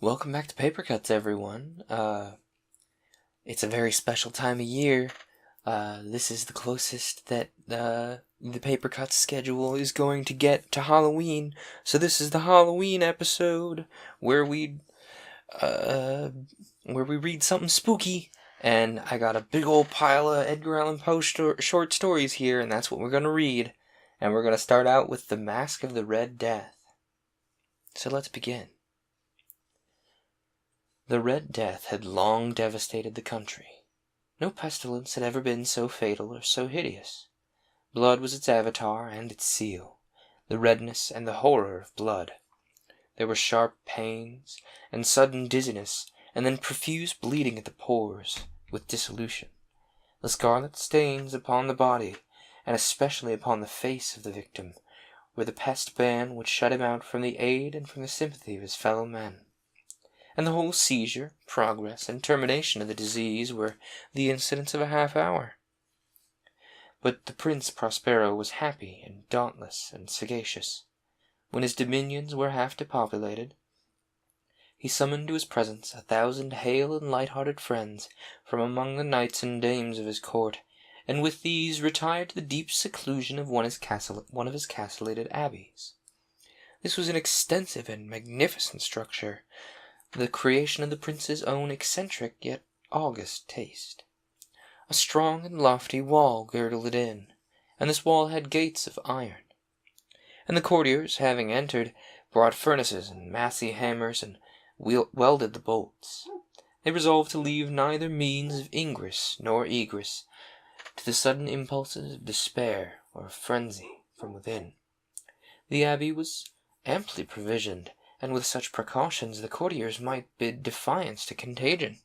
Welcome back to Paper Cuts, everyone. It's a very special time of year. This is the closest that the Paper Cuts schedule is going to get to Halloween. So this is the Halloween episode where we read something spooky. And I got a big old pile of Edgar Allan Poe short stories here, and that's what we're gonna read. And we're gonna start out with The Mask of the Red Death. So let's begin. The Red Death had long devastated the country. No pestilence had ever been so fatal or so hideous. Blood was its avatar and its seal, the redness and the horror of blood. There were sharp pains, and sudden dizziness, and then profuse bleeding at the pores, with dissolution. The scarlet stains upon the body, and especially upon the face of the victim, were the pest ban which shut him out from the aid and from the sympathy of his fellow men. And the whole seizure, progress, and termination of the disease were the incidents of a half-hour. But the Prince Prospero was happy and dauntless and sagacious. When his dominions were half depopulated, he summoned to his presence 1,000 hale and light-hearted friends from among the knights and dames of his court, and with these retired to the deep seclusion of one of his castellated abbeys. This was an extensive and magnificent structure, the creation of the prince's own eccentric yet august taste. A strong and lofty wall girdled it in, and this wall had gates of iron. And the courtiers, having entered, brought furnaces and massy hammers and welded the bolts. They resolved to leave neither means of ingress nor egress to the sudden impulses of despair or of frenzy from within. The abbey was amply provisioned, and with such precautions the courtiers might bid defiance to contagion.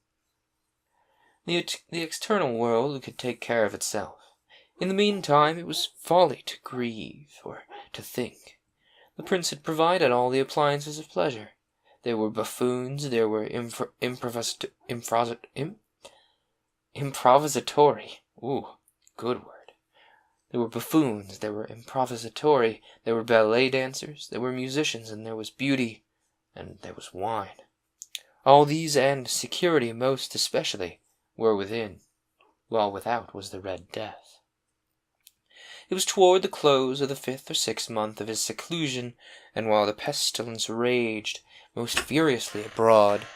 The external world could take care of itself. In the meantime it was folly to grieve or to think. The prince had provided all the appliances of pleasure. There were buffoons, there were improvisatori. Ooh, good word. There were buffoons, there were improvisatori, there were ballet dancers, there were musicians, and there was beauty, and there was wine. All these, and security most especially, were within, while without was the Red Death. It was toward the close of the 5th or 6th month of his seclusion, and while the pestilence raged most furiously abroad,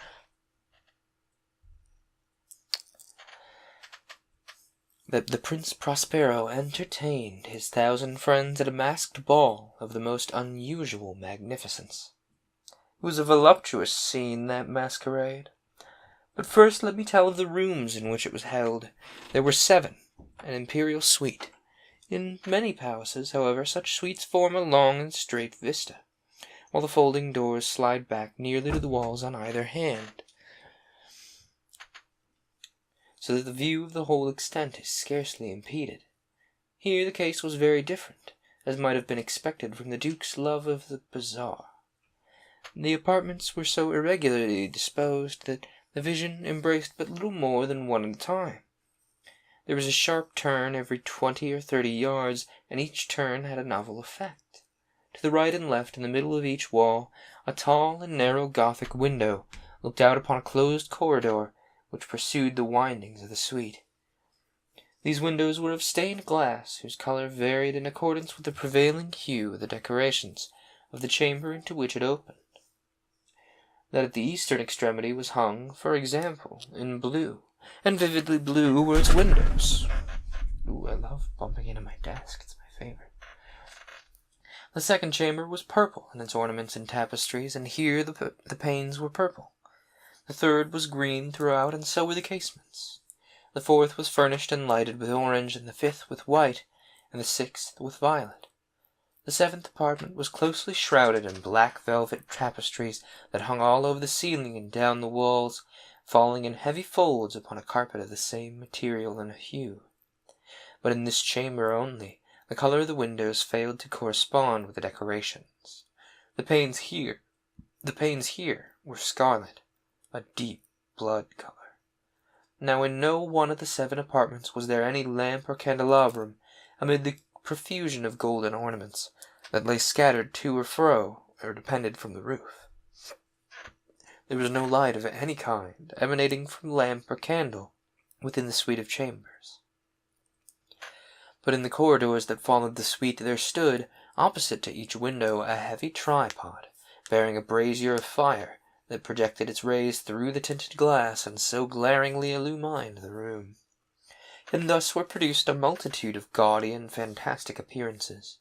that the Prince Prospero entertained his 1,000 friends at a masked ball of the most unusual magnificence. It was a voluptuous scene, that masquerade. But first let me tell of the rooms in which it was held. There were 7, an imperial suite. In many palaces, however, such suites form a long and straight vista, while the folding doors slide back nearly to the walls on either hand, so that the view of the whole extent is scarcely impeded. Here the case was very different, as might have been expected from the Duke's love of the bizarre. The apartments were so irregularly disposed that the vision embraced but little more than one at a time. There was a sharp turn every 20 or 30 yards, and each turn had a novel effect. To the right and left, in the middle of each wall, a tall and narrow Gothic window looked out upon a closed corridor which pursued the windings of the suite. These windows were of stained glass, whose color varied in accordance with the prevailing hue of the decorations of the chamber into which it opened. That at the eastern extremity was hung, for example, in blue, and vividly blue were its windows. Ooh, I love bumping into my desk, it's my favorite. The second chamber was purple in its ornaments and tapestries, and here the panes were purple. The third was green throughout, and so were the casements. The fourth was furnished and lighted with orange, and the 5th with white, and the 6th with violet. The 7th apartment was closely shrouded in black velvet tapestries that hung all over the ceiling and down the walls, falling in heavy folds upon a carpet of the same material and hue. But in this chamber only, the color of the windows failed to correspond with the decorations. The panes here were scarlet, a deep blood color. Now in no one of the 7 apartments was there any lamp or candelabrum amid the profusion of golden ornaments that lay scattered to or fro or depended from the roof. There was no light of any kind emanating from lamp or candle within the suite of chambers. But in the corridors that followed the suite there stood, opposite to each window, a heavy tripod, bearing a brazier of fire that projected its rays through the tinted glass and so glaringly illumined the room. And thus were produced a multitude of gaudy and fantastic appearances.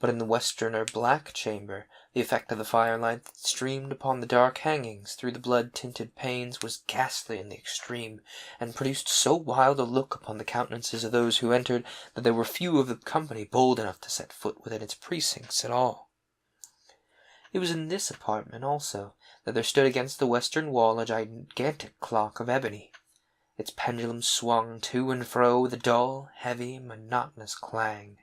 But in the western or black chamber, the effect of the firelight that streamed upon the dark hangings through the blood-tinted panes was ghastly in the extreme, and produced so wild a look upon the countenances of those who entered that there were few of the company bold enough to set foot within its precincts at all. It was in this apartment also that there stood against the western wall a gigantic clock of ebony. Its pendulum swung to and fro with a dull, heavy, monotonous clang.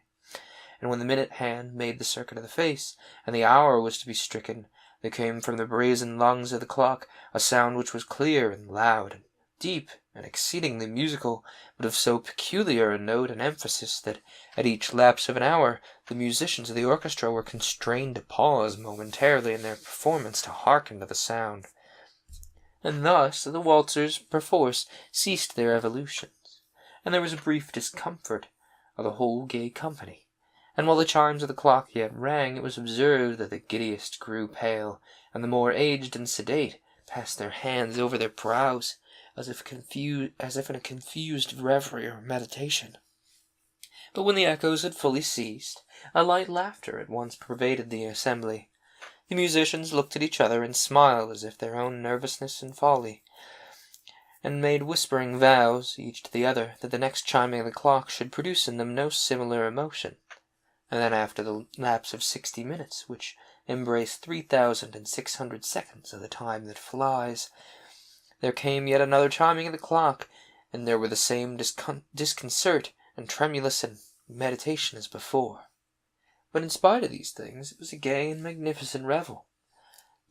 And when the minute hand made the circuit of the face, and the hour was to be stricken, there came from the brazen lungs of the clock a sound which was clear and loud, and deep, and exceedingly musical, but of so peculiar a note and emphasis that, at each lapse of an hour, the musicians of the orchestra were constrained to pause momentarily in their performance to hearken to the sound. And thus the waltzers perforce ceased their evolutions, and there was a brief discomfort of the whole gay company. And while the chimes of the clock yet rang, it was observed that the giddiest grew pale, and the more aged and sedate passed their hands over their brows, as if in a confused reverie or meditation. But when the echoes had fully ceased, a light laughter at once pervaded the assembly. The musicians looked at each other and smiled as if their own nervousness and folly, and made whispering vows, each to the other, that the next chiming of the clock should produce in them no similar emotion. And then after the lapse of 60 minutes, which embrace 3,600 seconds of the time that flies, there came yet another chiming of the clock, and there were the same disconcert and tremulous and meditation as before. But in spite of these things, it was a gay and magnificent revel.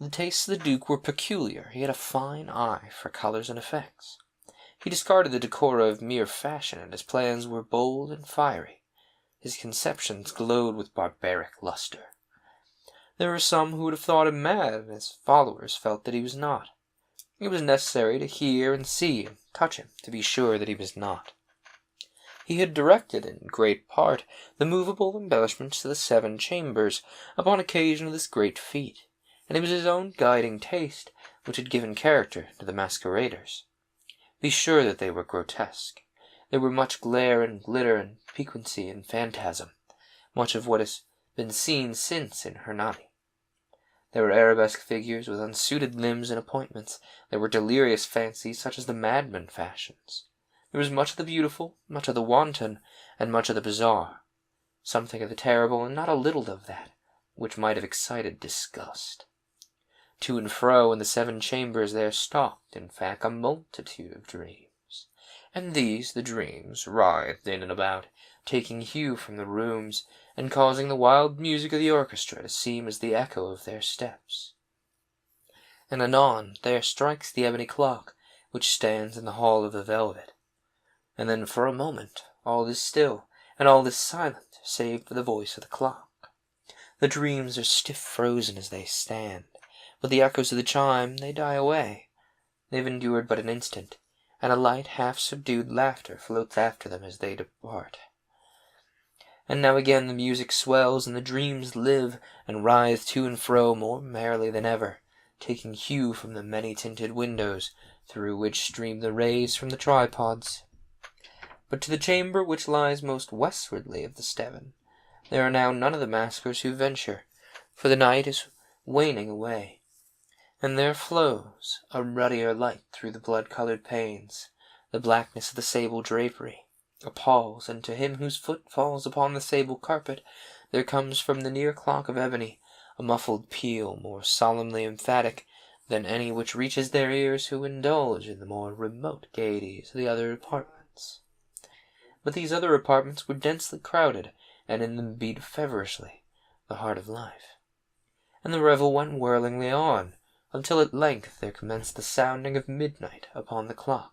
The tastes of the Duke were peculiar. He had a fine eye for colours and effects. He discarded the decora of mere fashion, and his plans were bold and fiery. His conceptions glowed with barbaric lustre. There were some who would have thought him mad, and his followers felt that he was not. It was necessary to hear and see and touch him to be sure that he was not. He had directed, in great part, the movable embellishments to the 7 chambers upon occasion of this great feat, and it was his own guiding taste which had given character to the masqueraders. Be sure that they were grotesque. There were much glare and glitter and piquancy and phantasm, much of what has been seen since in Hernani. There were arabesque figures with unsuited limbs and appointments. There were delirious fancies such as the madman fashions. There was much of the beautiful, much of the wanton, and much of the bizarre. Something of the terrible, and not a little of that which might have excited disgust. To and fro in the 7 chambers there stalked, in fact, a multitude of dreams. And these, the dreams, writhed in and about, taking hue from the rooms, and causing the wild music of the orchestra to seem as the echo of their steps. And anon there strikes the ebony clock, which stands in the hall of the velvet. And then for a moment all is still, and all is silent, save for the voice of the clock. The dreams are stiff frozen as they stand, but the echoes of the chime, they die away. They have endured but an instant, and a light half-subdued laughter floats after them as they depart. And now again the music swells, and the dreams live, and writhe to and fro more merrily than ever, taking hue from the many-tinted windows, through which stream the rays from the tripods. But to the chamber which lies most westwardly of the 7, there are now none of the maskers who venture, for the night is waning away, and there flows a ruddier light through the blood-colored panes. The blackness of the sable drapery appalls, and to him whose foot falls upon the sable carpet, there comes from the near clock of ebony a muffled peal more solemnly emphatic than any which reaches their ears who indulge in the more remote gaieties of the other apartments. But these other apartments were densely crowded, and in them beat feverishly the heart of life. And the revel went whirlingly on, until at length there commenced the sounding of midnight upon the clock.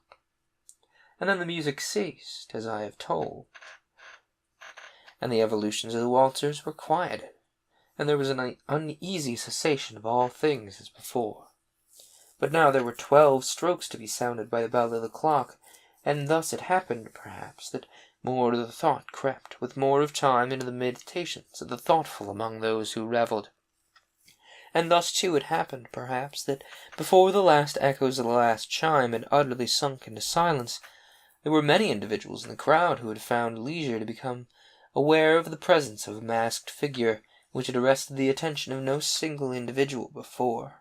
And then the music ceased, as I have told, and the evolutions of the waltzers were quieted, and there was an uneasy cessation of all things as before. But now there were 12 strokes to be sounded by the bell of the clock, and thus it happened, perhaps, that more of the thought crept, with more of time, into the meditations of the thoughtful among those who revelled. And thus, too, it happened, perhaps, that before the last echoes of the last chime had utterly sunk into silence, there were many individuals in the crowd who had found leisure to become aware of the presence of a masked figure which had arrested the attention of no single individual before.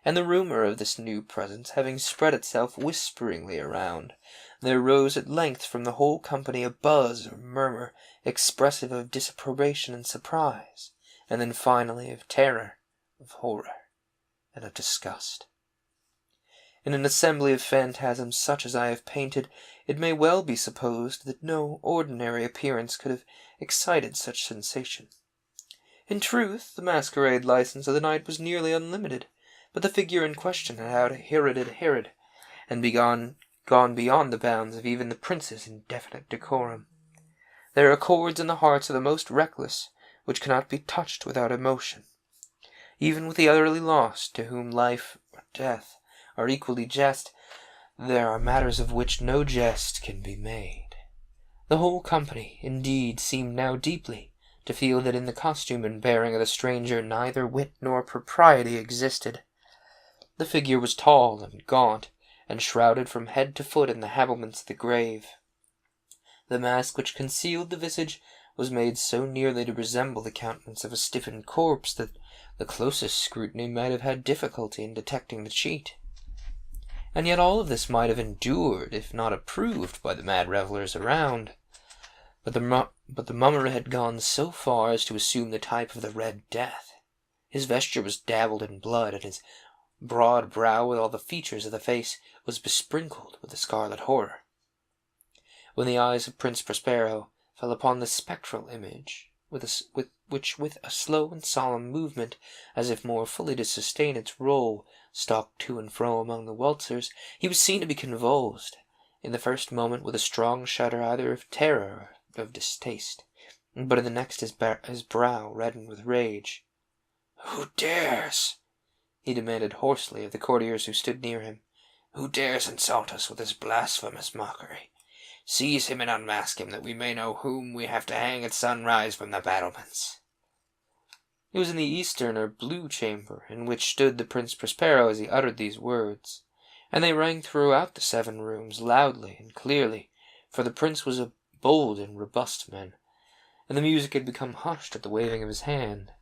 And the rumour of this new presence having spread itself whisperingly around, there rose at length from the whole company a buzz or murmur expressive of disapprobation and surprise, and then finally of terror, of horror, and of disgust. In an assembly of phantasms such as I have painted, it may well be supposed that no ordinary appearance could have excited such sensation. In truth, the masquerade license of the night was nearly unlimited, but the figure in question had Herod, and gone beyond the bounds of even the prince's indefinite decorum. There are chords in the hearts of the most reckless which cannot be touched without emotion. Even with the utterly lost, to whom life or death are equally jest, there are matters of which no jest can be made. The whole company, indeed, seemed now deeply to feel that in the costume and bearing of the stranger neither wit nor propriety existed. The figure was tall and gaunt, and shrouded from head to foot in the habiliments of the grave. The mask which concealed the visage was made so nearly to resemble the countenance of a stiffened corpse that the closest scrutiny might have had difficulty in detecting the cheat. And yet all of this might have endured, if not approved, by the mad revellers around. But the mummer had gone so far as to assume the type of the Red Death. His vesture was dabbled in blood, and his broad brow, with all the features of the face, was besprinkled with the scarlet horror. When the eyes of Prince Prospero fell upon the spectral image, which with a slow and solemn movement, as if more fully to sustain its rôle, stalked to and fro among the waltzers, he was seen to be convulsed, in the first moment with a strong shudder either of terror or of distaste, but in the next his brow reddened with rage. "Who dares?" he demanded hoarsely of the courtiers who stood near him. "Who dares insult us with this blasphemous mockery? Seize him and unmask him, that we may know whom we have to hang at sunrise from the battlements." It was in the eastern or blue chamber, in which stood the Prince Prospero as he uttered these words, and they rang throughout the 7 rooms loudly and clearly, for the prince was a bold and robust man, and the music had become hushed at the waving of his hand.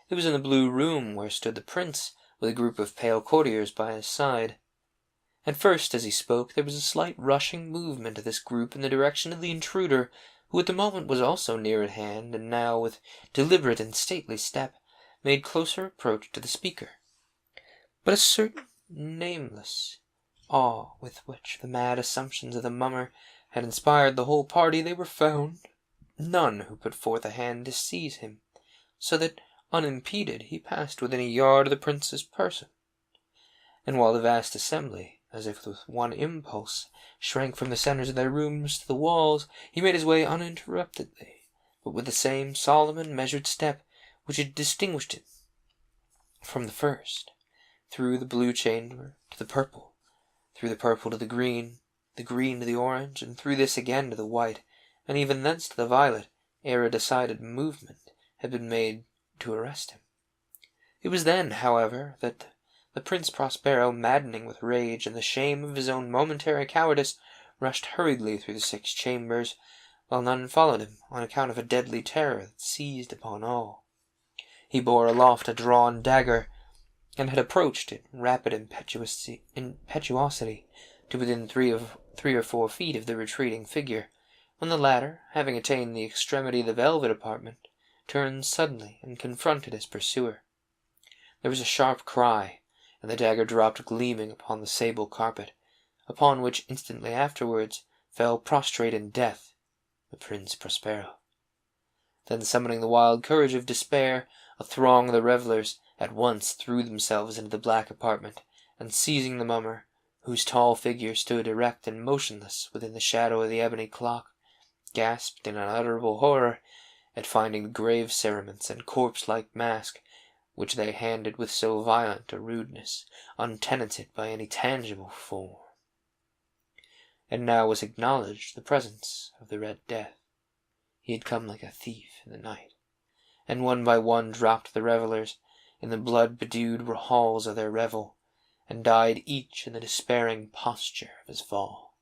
It was in the blue room where stood the prince, with a group of pale courtiers by his side. At first, as he spoke, there was a slight rushing movement of this group in the direction of the intruder, who at the moment was also near at hand, and now, with deliberate and stately step, made closer approach to the speaker. But a certain nameless awe with which the mad assumptions of the mummer had inspired the whole party, they were found none who put forth a hand to seize him, so that, unimpeded, he passed within a yard of the prince's person. And while the vast assembly, as if with one impulse, shrank from the centres of their rooms to the walls, he made his way uninterruptedly, but with the same solemn and measured step which had distinguished him from the first, through the blue chamber to the purple, through the purple to the green to the orange, and through this again to the white, and even thence to the violet, ere a decided movement had been made to arrest him. It was then, however, that the Prince Prospero, maddening with rage and the shame of his own momentary cowardice, rushed hurriedly through the 6 chambers, while none followed him, on account of a deadly terror that seized upon all. He bore aloft a drawn dagger, and had approached in rapid impetuosity to within 3 or 4 feet of the retreating figure, when the latter, having attained the extremity of the velvet apartment, turned suddenly and confronted his pursuer. There was a sharp cry, and the dagger dropped gleaming upon the sable carpet, upon which instantly afterwards fell prostrate in death the Prince Prospero. Then, summoning the wild courage of despair, a throng of the revellers at once threw themselves into the black apartment, and seizing the mummer, whose tall figure stood erect and motionless within the shadow of the ebony clock, gasped in unutterable horror at finding the grave cerements and corpse-like mask which they handed with so violent a rudeness, untenanted by any tangible form. And now was acknowledged the presence of the Red Death. He had come like a thief in the night, and one by one dropped the revellers in the blood-bedewed halls of their revel, and died each in the despairing posture of his fall.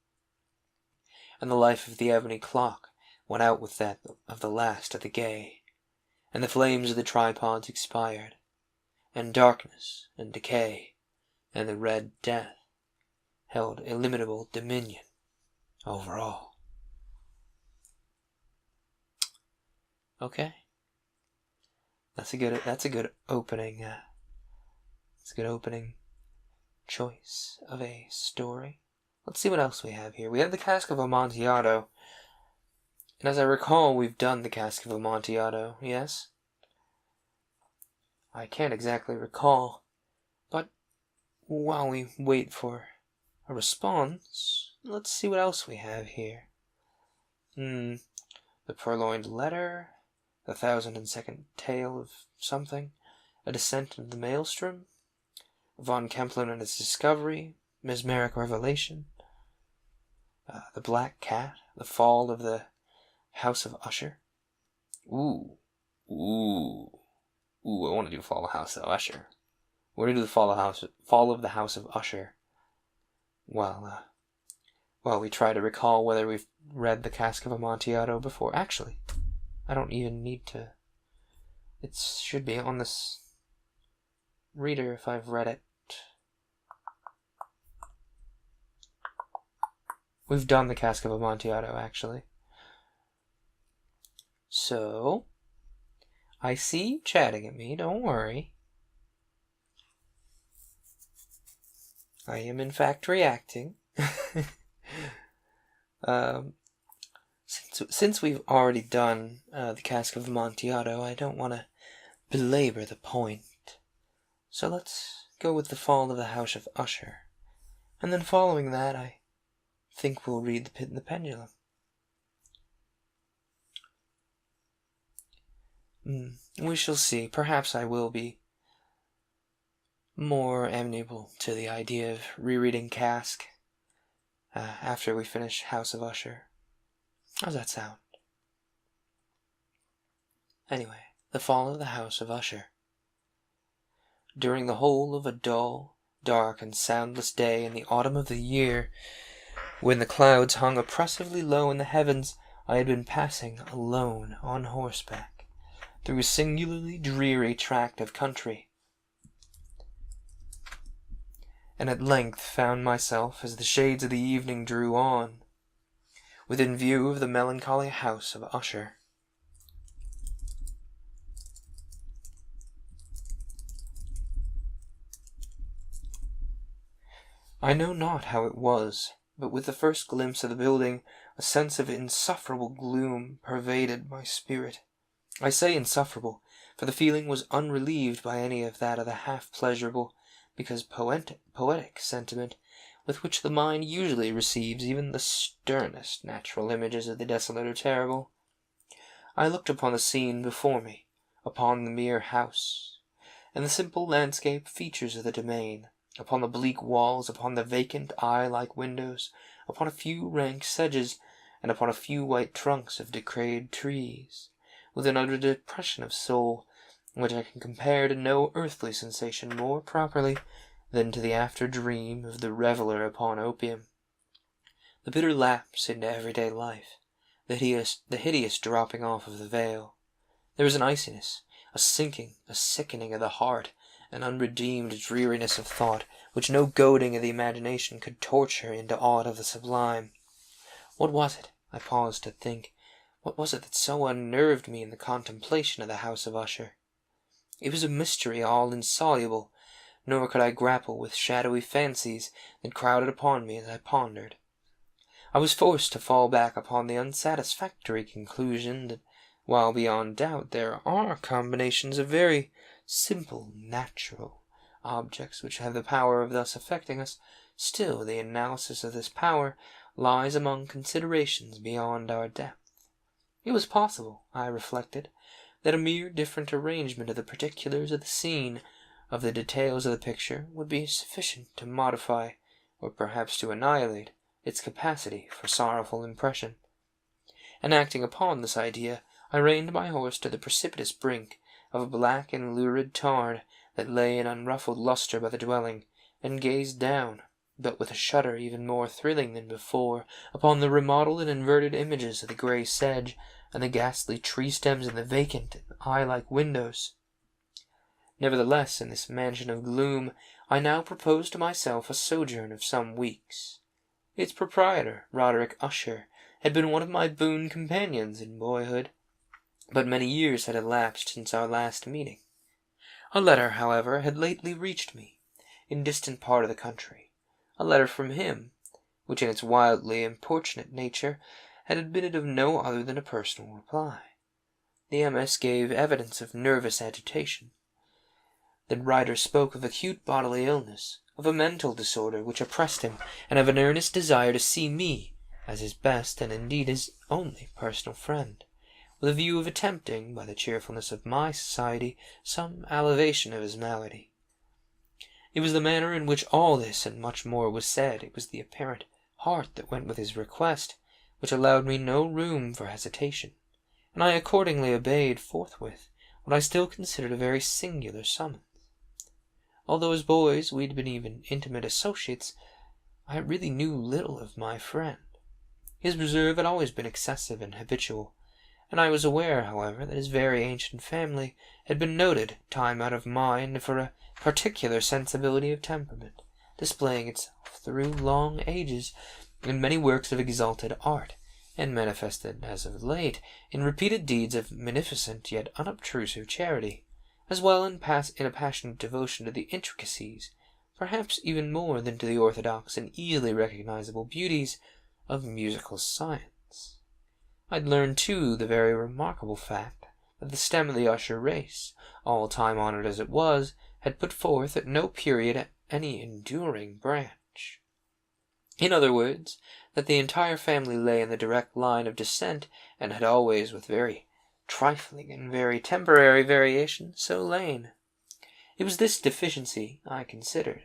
And the life of the ebony clock went out with that of the last of the gay, and the flames of the tripods expired, and darkness and decay and the Red Death held illimitable dominion over all. Okay, that's a good opening. It's a good opening choice of a story. Let's see what else we have here. We have the Cask of Amontillado, and as I recall, we've done the Cask of Amontillado. Yes. I can't exactly recall, but while we wait for a response, let's see what else we have here. The Purloined Letter, the 1002nd Tale of something, A Descent into the Maelstrom, Von Kempelen and Its Discovery, Mesmeric Revelation, The Black Cat, The Fall of the House of Usher. Ooh, I want to do Fall of the House of Usher. We're going to do the Fall of the House of Usher while we try to recall whether we've read the Cask of Amontillado before. Actually, I don't even need to. It should be on this reader if I've read it. We've done the Cask of Amontillado, actually. So, I see you chatting at me, don't worry. I am in fact reacting. Since we've already done the Cask of Amontillado, I don't want to belabor the point. So let's go with the Fall of the House of Usher. And then following that, I think we'll read The Pit and the Pendulum. We shall see. Perhaps I will be more amenable to the idea of rereading Cask after we finish House of Usher. How's that sound? Anyway, The Fall of the House of Usher. During the whole of a dull, dark, and soundless day in the autumn of the year, when the clouds hung oppressively low in the heavens, I had been passing alone on horseback through a singularly dreary tract of country, and at length found myself, as the shades of the evening drew on, within view of the melancholy house of Usher. I know not how it was, but with the first glimpse of the building, a sense of insufferable gloom pervaded my spirit. I say insufferable, for the feeling was unrelieved by any of that of the half-pleasurable, because poetic sentiment with which the mind usually receives even the sternest natural images of the desolate or terrible. I looked upon the scene before me, upon the mere house, and the simple landscape features of the domain, upon the bleak walls, upon the vacant eye-like windows, upon a few rank sedges, and upon a few white trunks of decayed trees, with an utter depression of soul, which I can compare to no earthly sensation more properly than to the after-dream of the reveller upon opium. The bitter lapse into everyday life, the hideous dropping off of the veil. There was an iciness, a sinking, a sickening of the heart, an unredeemed dreariness of thought, which no goading of the imagination could torture into aught of the sublime. What was it? I paused to think. What was it that so unnerved me in the contemplation of the house of Usher? It was a mystery all insoluble, nor could I grapple with shadowy fancies that crowded upon me as I pondered. I was forced to fall back upon the unsatisfactory conclusion that, while beyond doubt there are combinations of very simple, natural objects which have the power of thus affecting us, still the analysis of this power lies among considerations beyond our depth. It was possible, I reflected, that a mere different arrangement of the particulars of the scene, of the details of the picture, would be sufficient to modify, or perhaps to annihilate, its capacity for sorrowful impression. And acting upon this idea, I reined my horse to the precipitous brink of a black and lurid tarn that lay in unruffled lustre by the dwelling, and gazed down, but with a shudder even more thrilling than before, upon the remodelled and inverted images of the grey sedge, and the ghastly tree stems in the vacant and eye-like windows. Nevertheless, in this mansion of gloom, I now proposed to myself a sojourn of some weeks. Its proprietor, Roderick Usher, had been one of my boon companions in boyhood, but many years had elapsed since our last meeting. A letter, however, had lately reached me, in distant part of the country, a letter from him, which in its wildly importunate nature had admitted of no other than a personal reply. The MS. gave evidence of nervous agitation. The writer spoke of acute bodily illness, of a mental disorder which oppressed him, and of an earnest desire to see me, as his best and indeed his only personal friend, with a view of attempting, by the cheerfulness of my society, some alleviation of his malady. It was the manner in which all this and much more was said, it was the apparent heart that went with his request, which allowed me no room for hesitation, and I accordingly obeyed forthwith what I still considered a very singular summons. Although as boys we had been even intimate associates, I really knew little of my friend. His reserve had always been excessive and habitual, and I was aware, however, that his very ancient family had been noted, time out of mind, for a particular sensibility of temperament, displaying itself through long ages in many works of exalted art, and manifested, as of late, in repeated deeds of munificent yet unobtrusive charity, as well in a passionate devotion to the intricacies, perhaps even more than to the orthodox and easily recognizable beauties, of musical science. I had learned, too, the very remarkable fact that the stem of the Usher race, all time-honored as it was, had put forth at no period any enduring branch. In other words, that the entire family lay in the direct line of descent, and had always, with very trifling and very temporary variation, so lain. It was this deficiency I considered,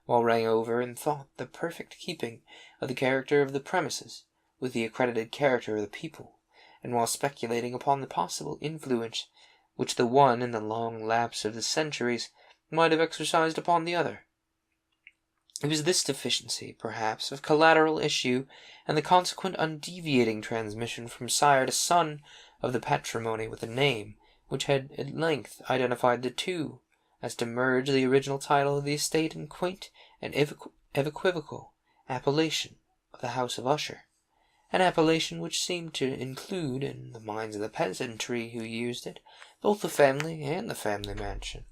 while running over in thought the perfect keeping of the character of the premises with the accredited character of the people, and while speculating upon the possible influence which the one, in the long lapse of the centuries, might have exercised upon the other. It was this deficiency, perhaps, of collateral issue, and the consequent undeviating transmission from sire to son of the patrimony with a name, which had at length identified the two, as to merge the original title of the estate in quaint and equivocal appellation of the house of Usher, an appellation which seemed to include, in the minds of the peasantry who used it, both the family and the family mansion.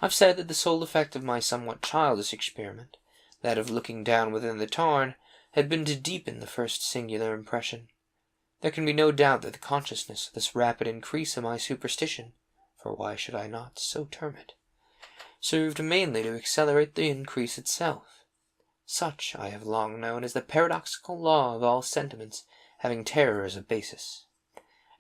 I've said that the sole effect of my somewhat childish experiment, that of looking down within the tarn, had been to deepen the first singular impression. There can be no doubt that the consciousness of this rapid increase of my superstition, for why should I not so term it, served mainly to accelerate the increase itself. Such, I have long known, is the paradoxical law of all sentiments having terror as a basis.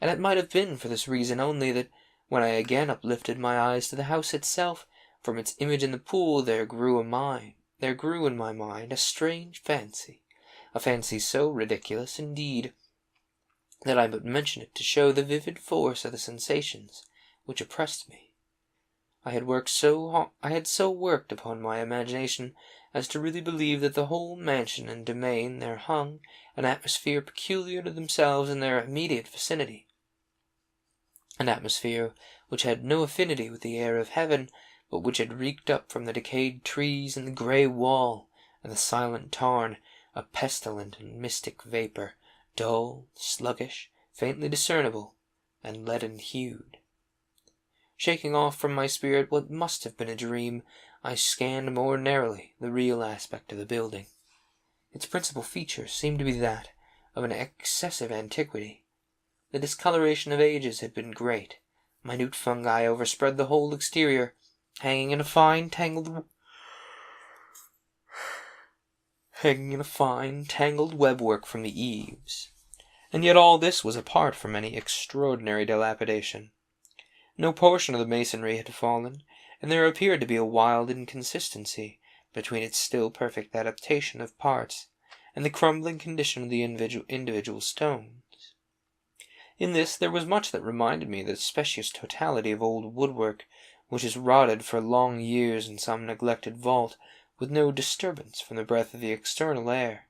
And it might have been for this reason only that, when I again uplifted my eyes to the house itself, from its image in the pool there grew in my mind a strange fancy, a fancy so ridiculous, indeed, that I but mention it to show the vivid force of the sensations which oppressed me. I had so worked upon my imagination as to really believe that the whole mansion and domain there hung an atmosphere peculiar to themselves in their immediate vicinity, an atmosphere which had no affinity with the air of heaven, but which had reeked up from the decayed trees and the grey wall and the silent tarn, a pestilent and mystic vapour, dull, sluggish, faintly discernible, and leaden-hued. Shaking off from my spirit what must have been a dream, I scanned more narrowly the real aspect of the building. Its principal features seemed to be that of an excessive antiquity. The discoloration of ages had been great. Minute fungi overspread the whole exterior, hanging in a fine tangled webwork from the eaves. And yet all this was apart from any extraordinary dilapidation. No portion of the masonry had fallen, and there appeared to be a wild inconsistency between its still perfect adaptation of parts and the crumbling condition of the individual stones. In this there was much that reminded me of the specious totality of old woodwork, which has rotted for long years in some neglected vault, with no disturbance from the breath of the external air.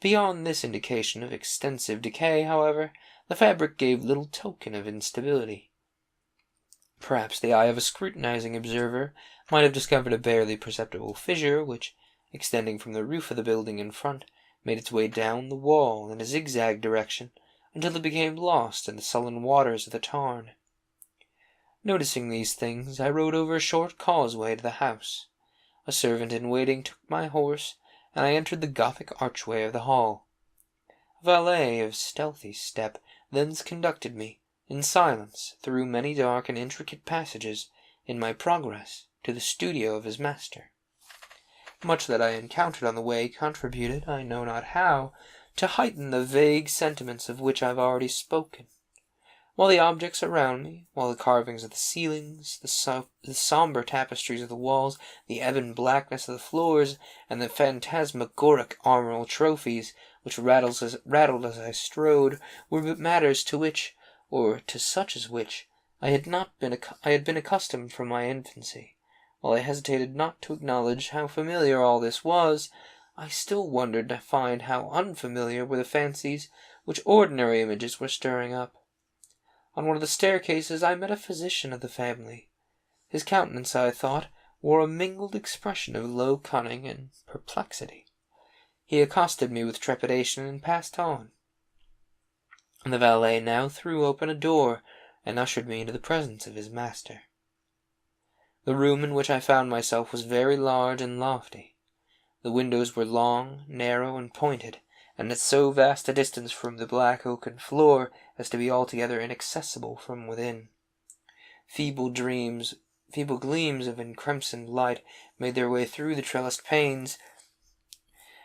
Beyond this indication of extensive decay, however, the fabric gave little token of instability. Perhaps the eye of a scrutinizing observer might have discovered a barely perceptible fissure which, extending from the roof of the building in front, made its way down the wall in a zigzag direction until it became lost in the sullen waters of the tarn. Noticing these things, I rode over a short causeway to the house. A servant in waiting took my horse, and I entered the Gothic archway of the hall. A valet of stealthy step thence conducted me, in silence, through many dark and intricate passages, in my progress to the studio of his master. Much that I encountered on the way contributed, I know not how, to heighten the vague sentiments of which I have already spoken. While the objects around me, while the carvings of the ceilings, the sombre tapestries of the walls, the ebon blackness of the floors, and the phantasmagoric armoral trophies, which rattled as I strode, were but matters to which, or to such as which, I had been accustomed from my infancy. While I hesitated not to acknowledge how familiar all this was, I still wondered to find how unfamiliar were the fancies which ordinary images were stirring up. On one of the staircases I met a physician of the family. His countenance, I thought, wore a mingled expression of low cunning and perplexity. He accosted me with trepidation and passed on. And the valet now threw open a door and ushered me into the presence of his master. The room in which I found myself was very large and lofty. The windows were long, narrow, and pointed, and at so vast a distance from the black oaken floor as to be altogether inaccessible from within. Feeble gleams of encrimsoned light made their way through the trellised panes,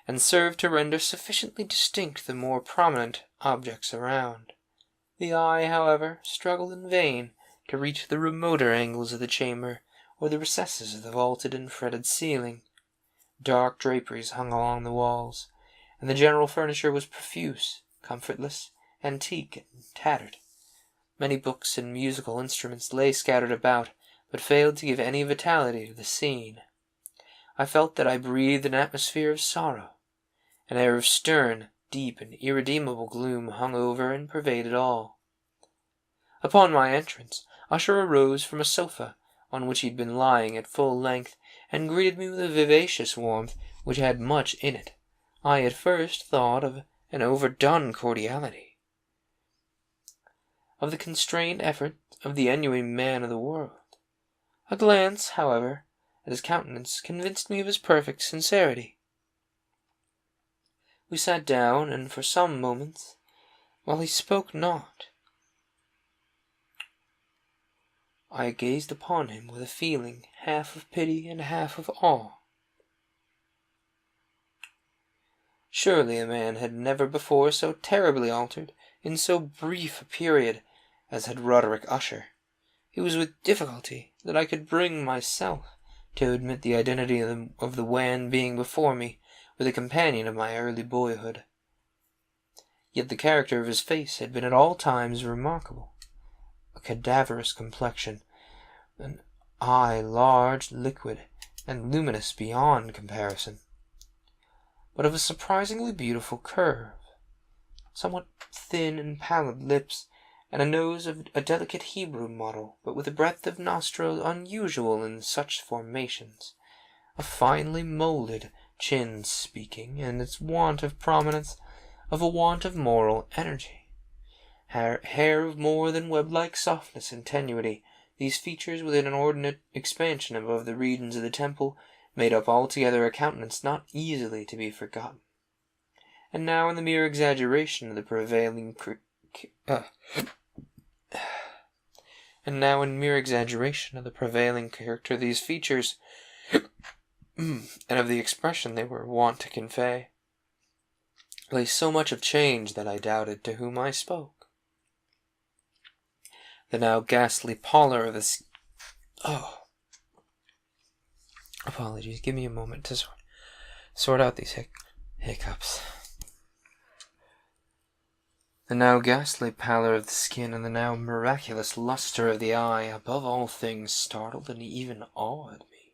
and served to render sufficiently distinct the more prominent objects around. The eye, however, struggled in vain to reach the remoter angles of the chamber, or the recesses of the vaulted and fretted ceiling. Dark draperies hung along the walls, and the general furniture was profuse, comfortless, antique, and tattered. Many books and musical instruments lay scattered about, but failed to give any vitality to the scene. I felt that I breathed an atmosphere of sorrow. An air of stern, deep, and irredeemable gloom hung over and pervaded all. Upon my entrance, Usher arose from a sofa on which he had been lying at full length, and greeted me with a vivacious warmth which had much in it. I at first thought of an overdone cordiality, of the constrained effort of the genuine man of the world. A glance, however, at his countenance convinced me of his perfect sincerity. We sat down, and for some moments, while he spoke not, I gazed upon him with a feeling half of pity and half of awe. Surely a man had never before so terribly altered, in so brief a period, as had Roderick Usher. It was with difficulty that I could bring myself to admit the identity of the wan being before me with a companion of my early boyhood. Yet the character of his face had been at all times remarkable. A cadaverous complexion, an eye large, liquid, and luminous beyond comparison, but of a surprisingly beautiful curve, somewhat thin and pallid lips, and a nose of a delicate Hebrew model, but with a breadth of nostril unusual in such formations, a finely moulded chin speaking, and its want of prominence, of a want of moral energy. Hair of more than web-like softness and tenuity, these features with an inordinate expansion above the regions of the temple made up altogether a countenance not easily to be forgotten. And now in mere exaggeration of the prevailing character of these features, and of the expression they were wont to convey, lay so much of change that I doubted to whom I spoke. The now ghastly pallor of the apologies. Give me a moment to sort out these hiccups. The now ghastly pallor of the skin and the now miraculous luster of the eye, above all things, startled and even awed me.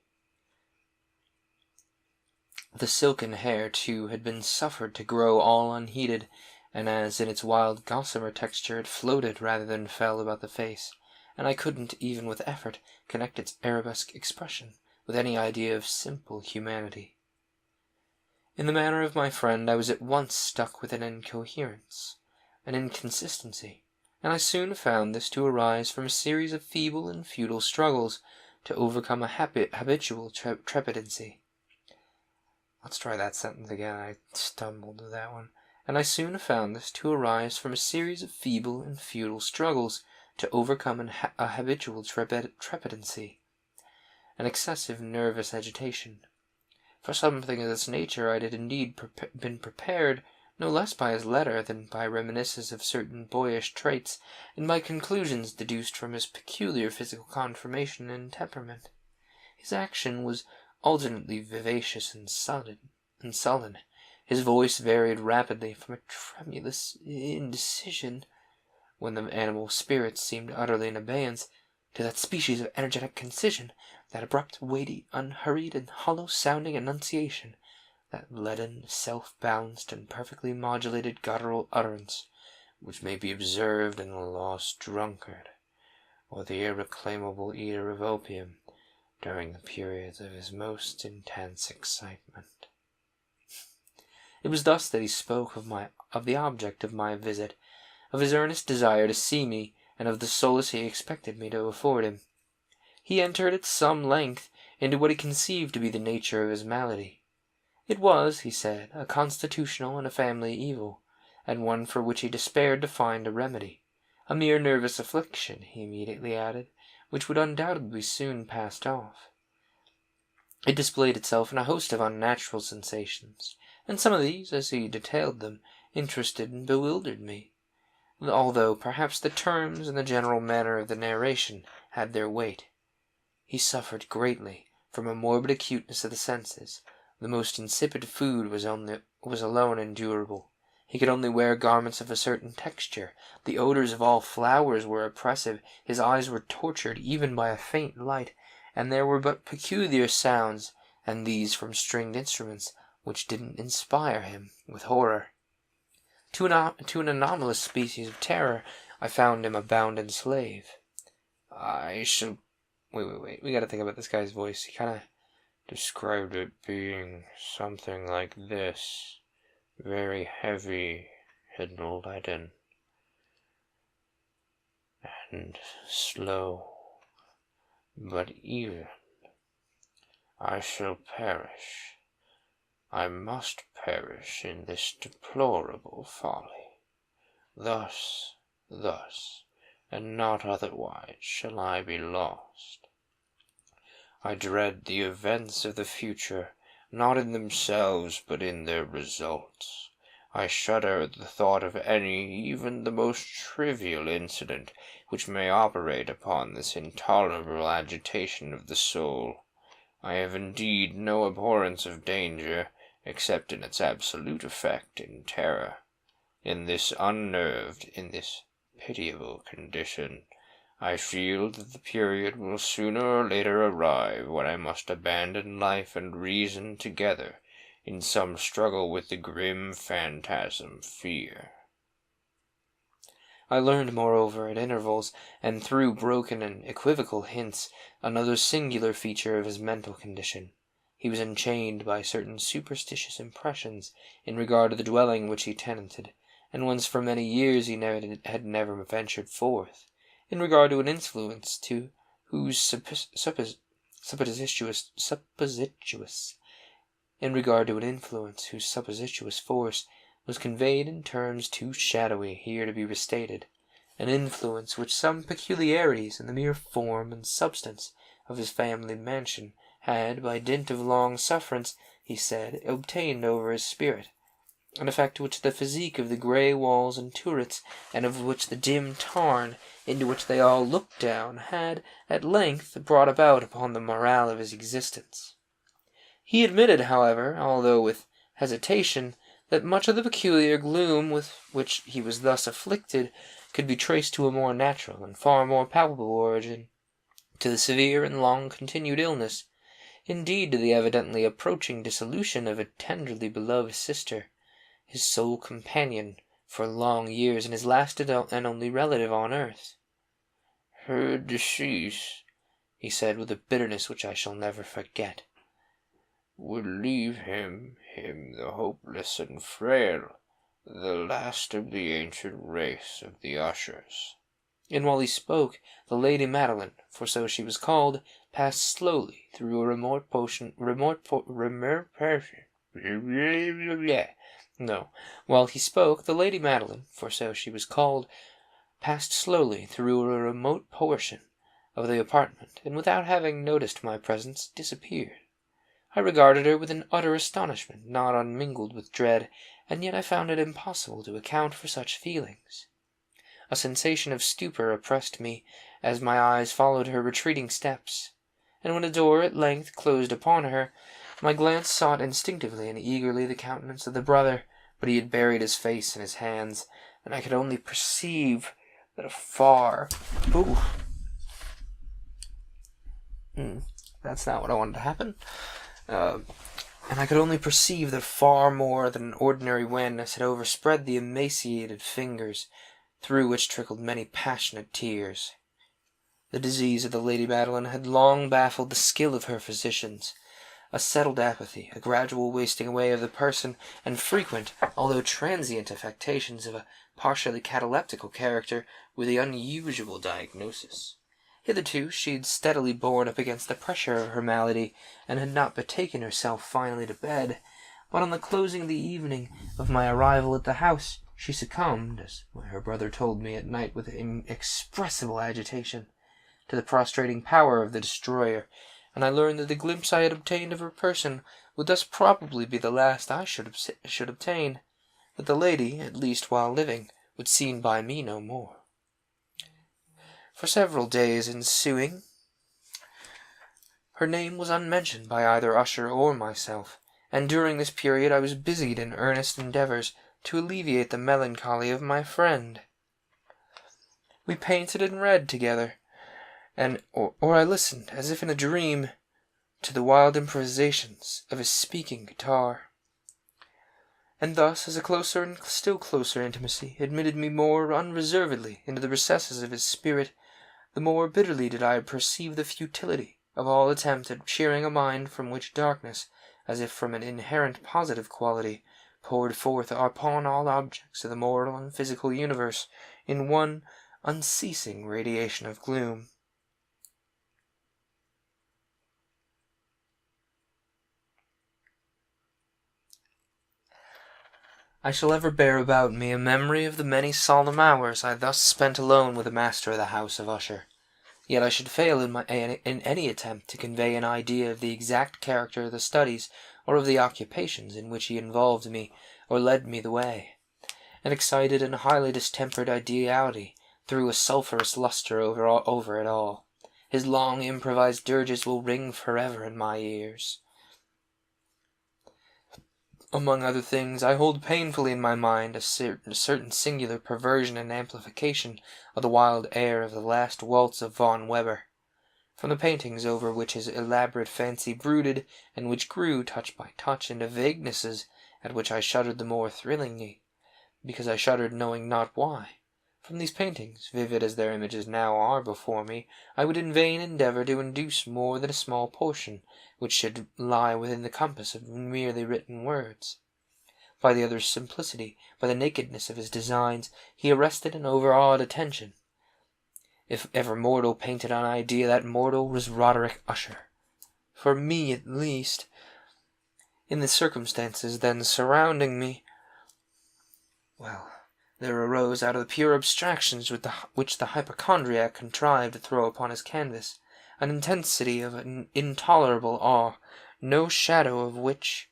The silken hair, too, had been suffered to grow all unheeded, and as in its wild gossamer texture it floated rather than fell about the face, and I couldn't, even with effort, connect its arabesque expression with any idea of simple humanity. In the manner of my friend I was at once struck with an incoherence, an inconsistency, and I soon found this to arise from a series of feeble and futile struggles to overcome a habitual trepidancy. Let's try that sentence again. I stumbled with that one. And I soon found this to arise from a series of feeble and futile struggles to overcome a habitual trepidancy, an excessive nervous agitation. For something of this nature I had indeed been prepared, no less by his letter than by reminiscences of certain boyish traits, and by conclusions deduced from his peculiar physical conformation and temperament. His action was alternately vivacious and sullen. His voice varied rapidly from a tremulous indecision, when the animal spirits seemed utterly in abeyance, to that species of energetic concision, that abrupt, weighty, unhurried, and hollow-sounding enunciation, that leaden, self-balanced, and perfectly modulated guttural utterance, which may be observed in the lost drunkard, or the irreclaimable eater of opium, during the periods of his most intense excitement. It was thus that he spoke of the object of my visit, of his earnest desire to see me, and of the solace he expected me to afford him. He entered at some length into what he conceived to be the nature of his malady. It was, he said, a constitutional and a family evil, and one for which he despaired to find a remedy. A mere nervous affliction, he immediately added, which would undoubtedly soon pass off. It displayed itself in a host of unnatural sensations, and some of these, as he detailed them, interested and bewildered me, although perhaps the terms and the general manner of the narration had their weight. He suffered greatly from a morbid acuteness of the senses. The most insipid food was alone endurable. He could only wear garments of a certain texture. The odors of all flowers were oppressive. His eyes were tortured even by a faint light, and there were but peculiar sounds, and these from stringed instruments, which didn't inspire him with horror. To an anomalous species of terror, I found him a bounden slave. I shall... Wait. We gotta think about this guy's voice. He kind of described it being something like this. Very heavy and leaden, and slow, but even. I shall perish. I must perish in this deplorable folly. Thus, and not otherwise shall I be lost. I dread the events of the future, not in themselves, but in their results. I shudder at the thought of any, even the most trivial incident, which may operate upon this intolerable agitation of the soul. I have indeed no abhorrence of danger, except in its absolute effect in terror. In this unnerved, in this pitiable condition, I feel that the period will sooner or later arrive when I must abandon life and reason together in some struggle with the grim phantasm fear. I learned, moreover, at intervals, and through broken and equivocal hints, another singular feature of his mental condition. He was enchained by certain superstitious impressions in regard to the dwelling which he tenanted, and whence for many years he had never ventured forth, in regard to an influence to whose supposititious force was conveyed in terms too shadowy here to be restated, an influence which some peculiarities in the mere form and substance of his family mansion had, by dint of long sufferance, he said, obtained over his spirit, an effect which the physique of the grey walls and turrets, and of which the dim tarn into which they all looked down, had, at length, brought about upon the morale of his existence. He admitted, however, although with hesitation, that much of the peculiar gloom with which he was thus afflicted could be traced to a more natural and far more palpable origin, to the severe and long-continued illness, indeed to the evidently approaching dissolution of a tenderly beloved sister, his sole companion for long years and his last and only relative on earth. "Her decease," he said with a bitterness which I shall never forget, "would leave him the hopeless and frail, the last of the ancient race of the Ushers." And while he spoke, the Lady Madeline, for so she was called, passed slowly through a remote portion. While he spoke, the Lady Madeline, for so she was called, passed slowly through a remote portion of the apartment, and without having noticed my presence, disappeared. I regarded her with an utter astonishment, not unmingled with dread, and yet I found it impossible to account for such feelings. A sensation of stupor oppressed me as my eyes followed her retreating steps, and when a door at length closed upon her, my glance sought instinctively and eagerly the countenance of the brother, but he had buried his face in his hands, and I could only perceive that that's not what I wanted to happen. And I could only perceive that far more than an ordinary wetness had overspread the emaciated fingers, through which trickled many passionate tears. The disease of the Lady Madeline had long baffled the skill of her physicians. A settled apathy, a gradual wasting away of the person, and frequent, although transient affectations of a partially cataleptical character, were the unusual diagnosis. Hitherto she had steadily borne up against the pressure of her malady, and had not betaken herself finally to bed, but on the closing of the evening of my arrival at the house, she succumbed, as her brother told me at night with inexpressible agitation, to the prostrating power of the destroyer, and I learned that the glimpse I had obtained of her person would thus probably be the last I should obtain, that the lady, at least while living, would be seen by me no more. For several days ensuing, her name was unmentioned by either Usher or myself, and during this period I was busied in earnest endeavours to alleviate the melancholy of my friend. We painted and read together, or I listened, as if in a dream, to the wild improvisations of his speaking guitar. And thus, as a closer and still closer intimacy admitted me more unreservedly into the recesses of his spirit, the more bitterly did I perceive the futility of all attempt at cheering a mind from which darkness, as if from an inherent positive quality, poured forth upon all objects of the moral and physical universe in one unceasing radiation of gloom. I shall ever bear about me a memory of the many solemn hours I thus spent alone with the master of the house of Usher. Yet I should fail in any attempt to convey an idea of the exact character of the studies or of the occupations in which he involved me or led me the way. An excited and highly distempered ideality threw a sulphurous lustre over it all. His long improvised dirges will ring forever in my ears. Among other things, I hold painfully in my mind a certain singular perversion and amplification of the wild air of the last waltz of von Weber, from the paintings over which his elaborate fancy brooded, and which grew, touch by touch, into vaguenesses at which I shuddered the more thrillingly, because I shuddered knowing not why. From these paintings, vivid as their images now are before me, I would in vain endeavour to induce more than a small portion, which should lie within the compass of merely written words. By the other's simplicity, by the nakedness of his designs, he arrested and overawed attention. If ever mortal painted an idea, that mortal was Roderick Usher. For me, at least, in the circumstances then surrounding me, there arose out of the pure abstractions which the hypochondriac contrived to throw upon his canvas an intensity of an intolerable awe, no shadow of which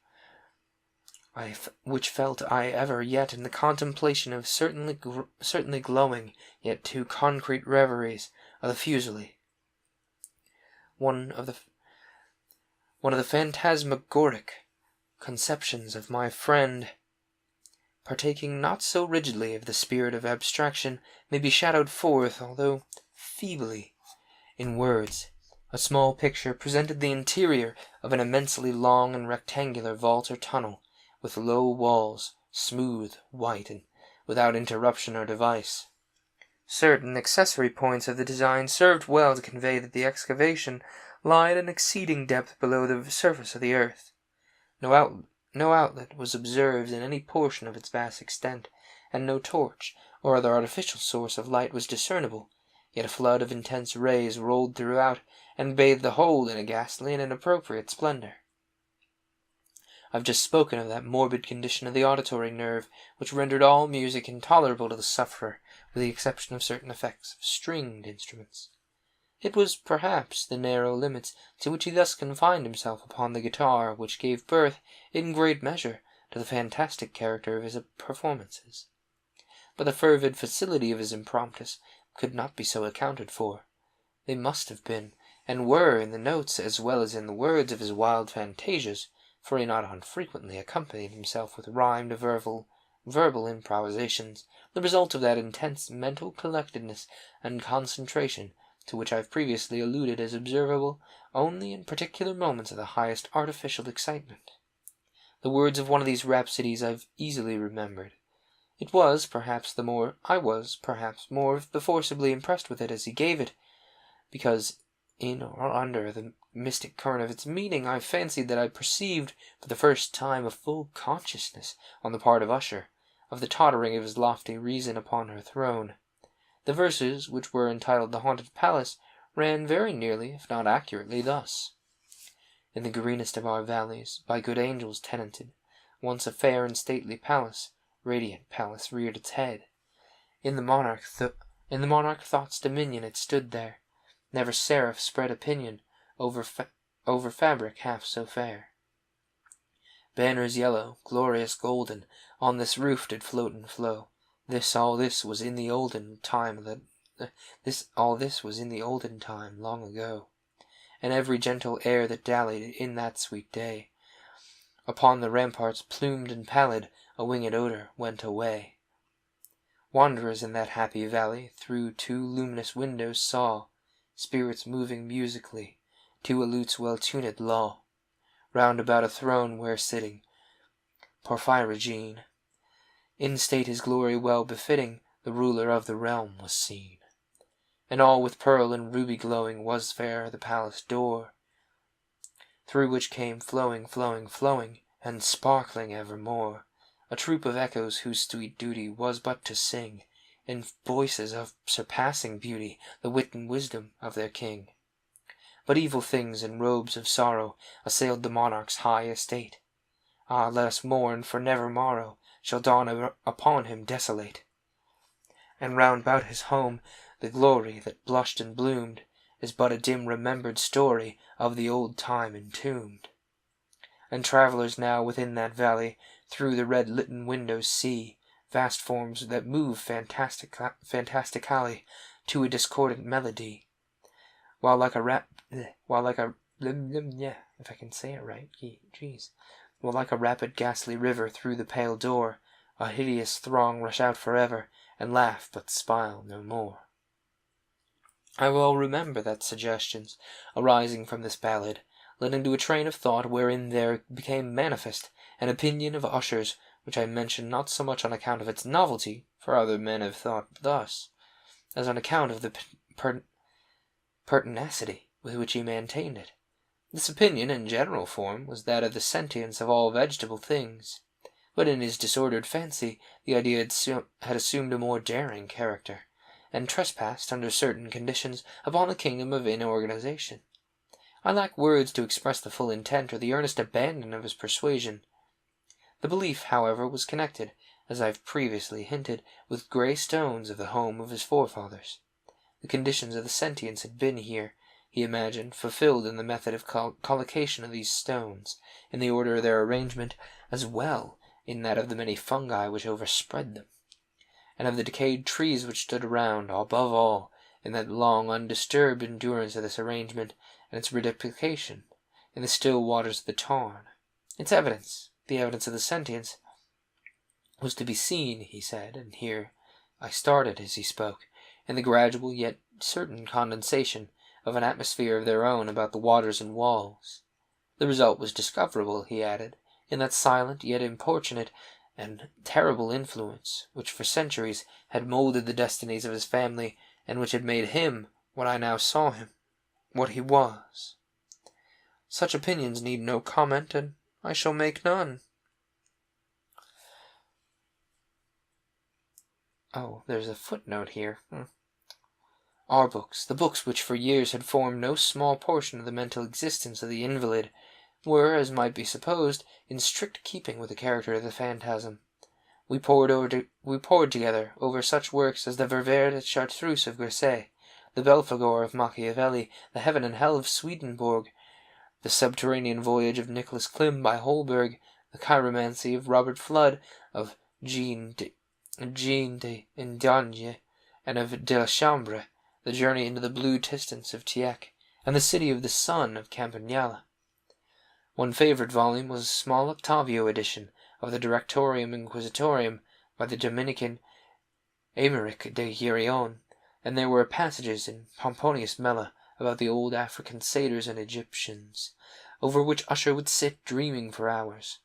which felt I ever yet in the contemplation of certainly glowing, yet too concrete reveries of the Fusilli, one of the phantasmagoric conceptions of my friend, partaking not so rigidly of the spirit of abstraction, may be shadowed forth, although feebly, in words. A small picture presented the interior of an immensely long and rectangular vault or tunnel, with low walls, smooth, white, and without interruption or device. Certain accessory points of the design served well to convey that the excavation lay at an exceeding depth below the surface of the earth. No outlet was observed in any portion of its vast extent, and no torch or other artificial source of light was discernible, yet a flood of intense rays rolled throughout, and bathed the whole in a ghastly and inappropriate splendor. I have just spoken of that morbid condition of the auditory nerve which rendered all music intolerable to the sufferer, with the exception of certain effects of stringed instruments. It was, perhaps, the narrow limits to which he thus confined himself upon the guitar which gave birth, in great measure, to the fantastic character of his performances. But the fervid facility of his impromptus could not be so accounted for. They must have been, and were, in the notes as well as in the words of his wild fantasias, for he not unfrequently accompanied himself with rhymed verbal improvisations, the result of that intense mental collectedness and concentration to which I have previously alluded as observable only in particular moments of the highest artificial excitement. The words of one of these rhapsodies I have easily remembered. I was, perhaps, more forcibly impressed with it as he gave it, because in or under the mystic current of its meaning I fancied that I perceived for the first time a full consciousness on the part of Usher of the tottering of his lofty reason upon her throne. The verses, which were entitled The Haunted Palace, ran very nearly, if not accurately, thus: In the greenest of our valleys, by good angels tenanted, once a fair and stately palace, radiant palace, reared its head. In the monarch thought's dominion it stood there. Never seraph spread opinion over fabric half so fair. Banners yellow, glorious golden, on this roof did float and flow. All this was in the olden time long ago. And every gentle air that dallied in that sweet day, upon the ramparts plumed and pallid, a winged odor went away. Wanderers in that happy valley through two luminous windows saw spirits moving musically to a lute's well-tuned law, round about a throne where sitting Porphyrogene, in state his glory well befitting, the ruler of the realm was seen. And all with pearl and ruby glowing was fair the palace door, through which came flowing, and sparkling evermore, a troop of echoes whose sweet duty was but to sing, in voices of surpassing beauty, the wit and wisdom of their king. But evil things in robes of sorrow assailed the monarch's high estate. Ah, let us mourn, for never morrow shall dawn upon him desolate. And round about his home the glory that blushed and bloomed is but a dim remembered story of the old time entombed. And travellers now within that valley through the red litten windows see vast forms that move fantastically to a discordant melody, while like a rapid ghastly river through the pale door, a hideous throng rush out forever, and laugh but smile no more. I well remember that suggestions, arising from this ballad, led into a train of thought wherein there became manifest an opinion of Usher's, which I mention not so much on account of its novelty, for other men have thought thus, as on account of the pertinacity with which he maintained it. This opinion, in general form, was that of the sentience of all vegetable things, but in his disordered fancy the idea had assumed a more daring character, and trespassed, under certain conditions, upon the kingdom of inorganization. I lack words to express the full intent or the earnest abandon of his persuasion. The belief, however, was connected, as I have previously hinted, with grey stones of the home of his forefathers. The conditions of the sentience had been here, he imagined, fulfilled in the method of collocation of these stones, in the order of their arrangement, as well in that of the many fungi which overspread them, and of the decayed trees which stood around, above all, in that long undisturbed endurance of this arrangement and its reduplication, in the still waters of the tarn. Its evidence, the evidence of the sentience, was to be seen, he said, and here I started as he spoke, in the gradual yet certain condensation of an atmosphere of their own about the waters and walls. The result was discoverable, he added, in that silent yet importunate and terrible influence which for centuries had moulded the destinies of his family, and which had made him what I now saw him, what he was. Such opinions need no comment, and I shall make none. Oh, there's a footnote here. Our books, the books which for years had formed no small portion of the mental existence of the invalid, were, as might be supposed, in strict keeping with the character of the phantasm. We pored together over such works as the Ververs et Chartreuse of Grisset, the Belphegor of Machiavelli, the Heaven and Hell of Swedenborg, the Subterranean Voyage of Nicholas Klim by Holberg, the Chiromancy of Robert Flood, of Jean d'Indagne, and of de la Chambre, the Journey into the Blue Distance of Tieck, and the City of the Sun of Campagnala. One favourite volume was a small octavio edition of the Directorium Inquisitorium by the Dominican Aymeric de Hirion, and there were passages in Pomponius Mela about the old African satyrs and Egyptians, over which Usher would sit dreaming for hours.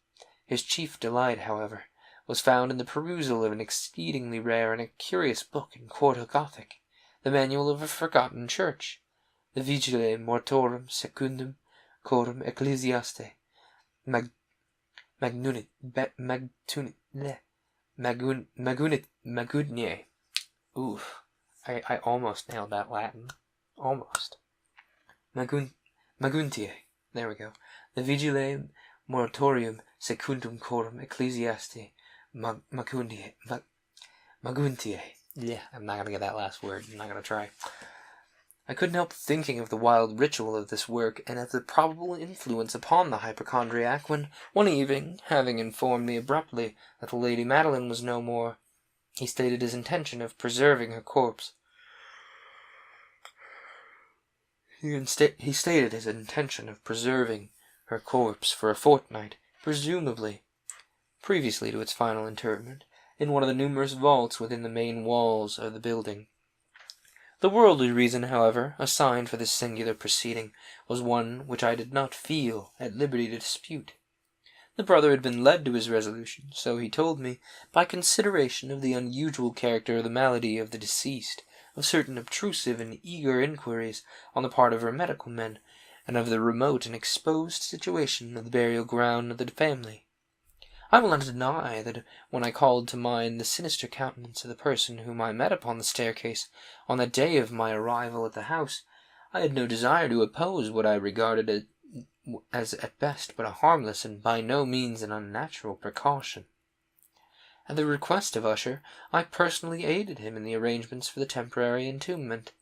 His chief delight, however, was found in the perusal of an exceedingly rare and a curious book in quarto Gothic, the manual of a forgotten church, the Vigile Mortorum Secundum Coram Ecclesiaste Magunier. Oof, I almost nailed that Latin. Almost. Maguntiae. There we go. The Vigile Moratorium Secundum Coram Ecclesiaste Maguntiae. Yeah, I'm not going to get that last word. I'm not going to try. I couldn't help thinking of the wild ritual of this work, and of the probable influence upon the hypochondriac, when, one evening, having informed me abruptly that the Lady Madeline was no more, he stated his intention of preserving her corpse. He stated his intention of preserving her corpse for a fortnight, presumably, previously to its final interment, in one of the numerous vaults within the main walls of the building. The worldly reason, however, assigned for this singular proceeding was one which I did not feel at liberty to dispute. The brother had been led to his resolution, so he told me, by consideration of the unusual character of the malady of the deceased, of certain obtrusive and eager inquiries on the part of her medical men, and of the remote and exposed situation of the burial ground of the family. I will not deny that when I called to mind the sinister countenance of the person whom I met upon the staircase on the day of my arrival at the house, I had no desire to oppose what I regarded as at best but a harmless and by no means an unnatural precaution. At the request of Usher, I personally aided him in the arrangements for the temporary entombment,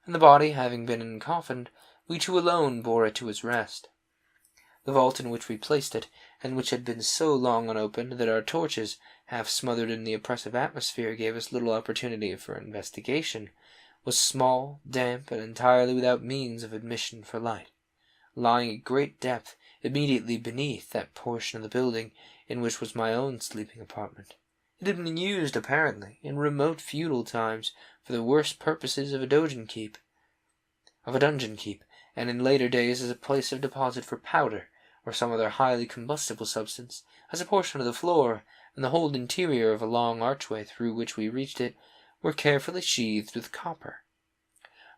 and the body having been encoffined, we two alone bore it to its rest. The vault in which we placed it, and which had been so long unopened that our torches, half smothered in the oppressive atmosphere, gave us little opportunity for investigation, was small, damp, and entirely without means of admission for light, lying at great depth immediately beneath that portion of the building in which was my own sleeping apartment. It had been used, apparently, in remote feudal times for the worst purposes of a dungeon keep, and in later days as a place of deposit for powder, or some other highly combustible substance, as a portion of the floor, and the whole interior of a long archway through which we reached it, were carefully sheathed with copper.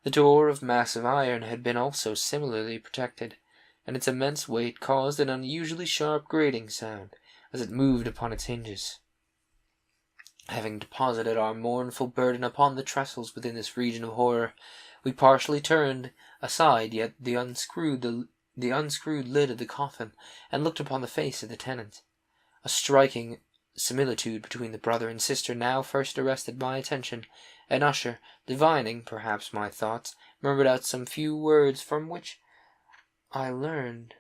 The door of massive iron had been also similarly protected, and its immense weight caused an unusually sharp grating sound as it moved upon its hinges. Having deposited our mournful burden upon the trestles within this region of horror, we partially turned aside yet the unscrewed lid of the coffin, and looked upon the face of the tenant. A striking similitude between the brother and sister now first arrested my attention, and Usher, divining, perhaps, my thoughts, murmured out some few words from which I learned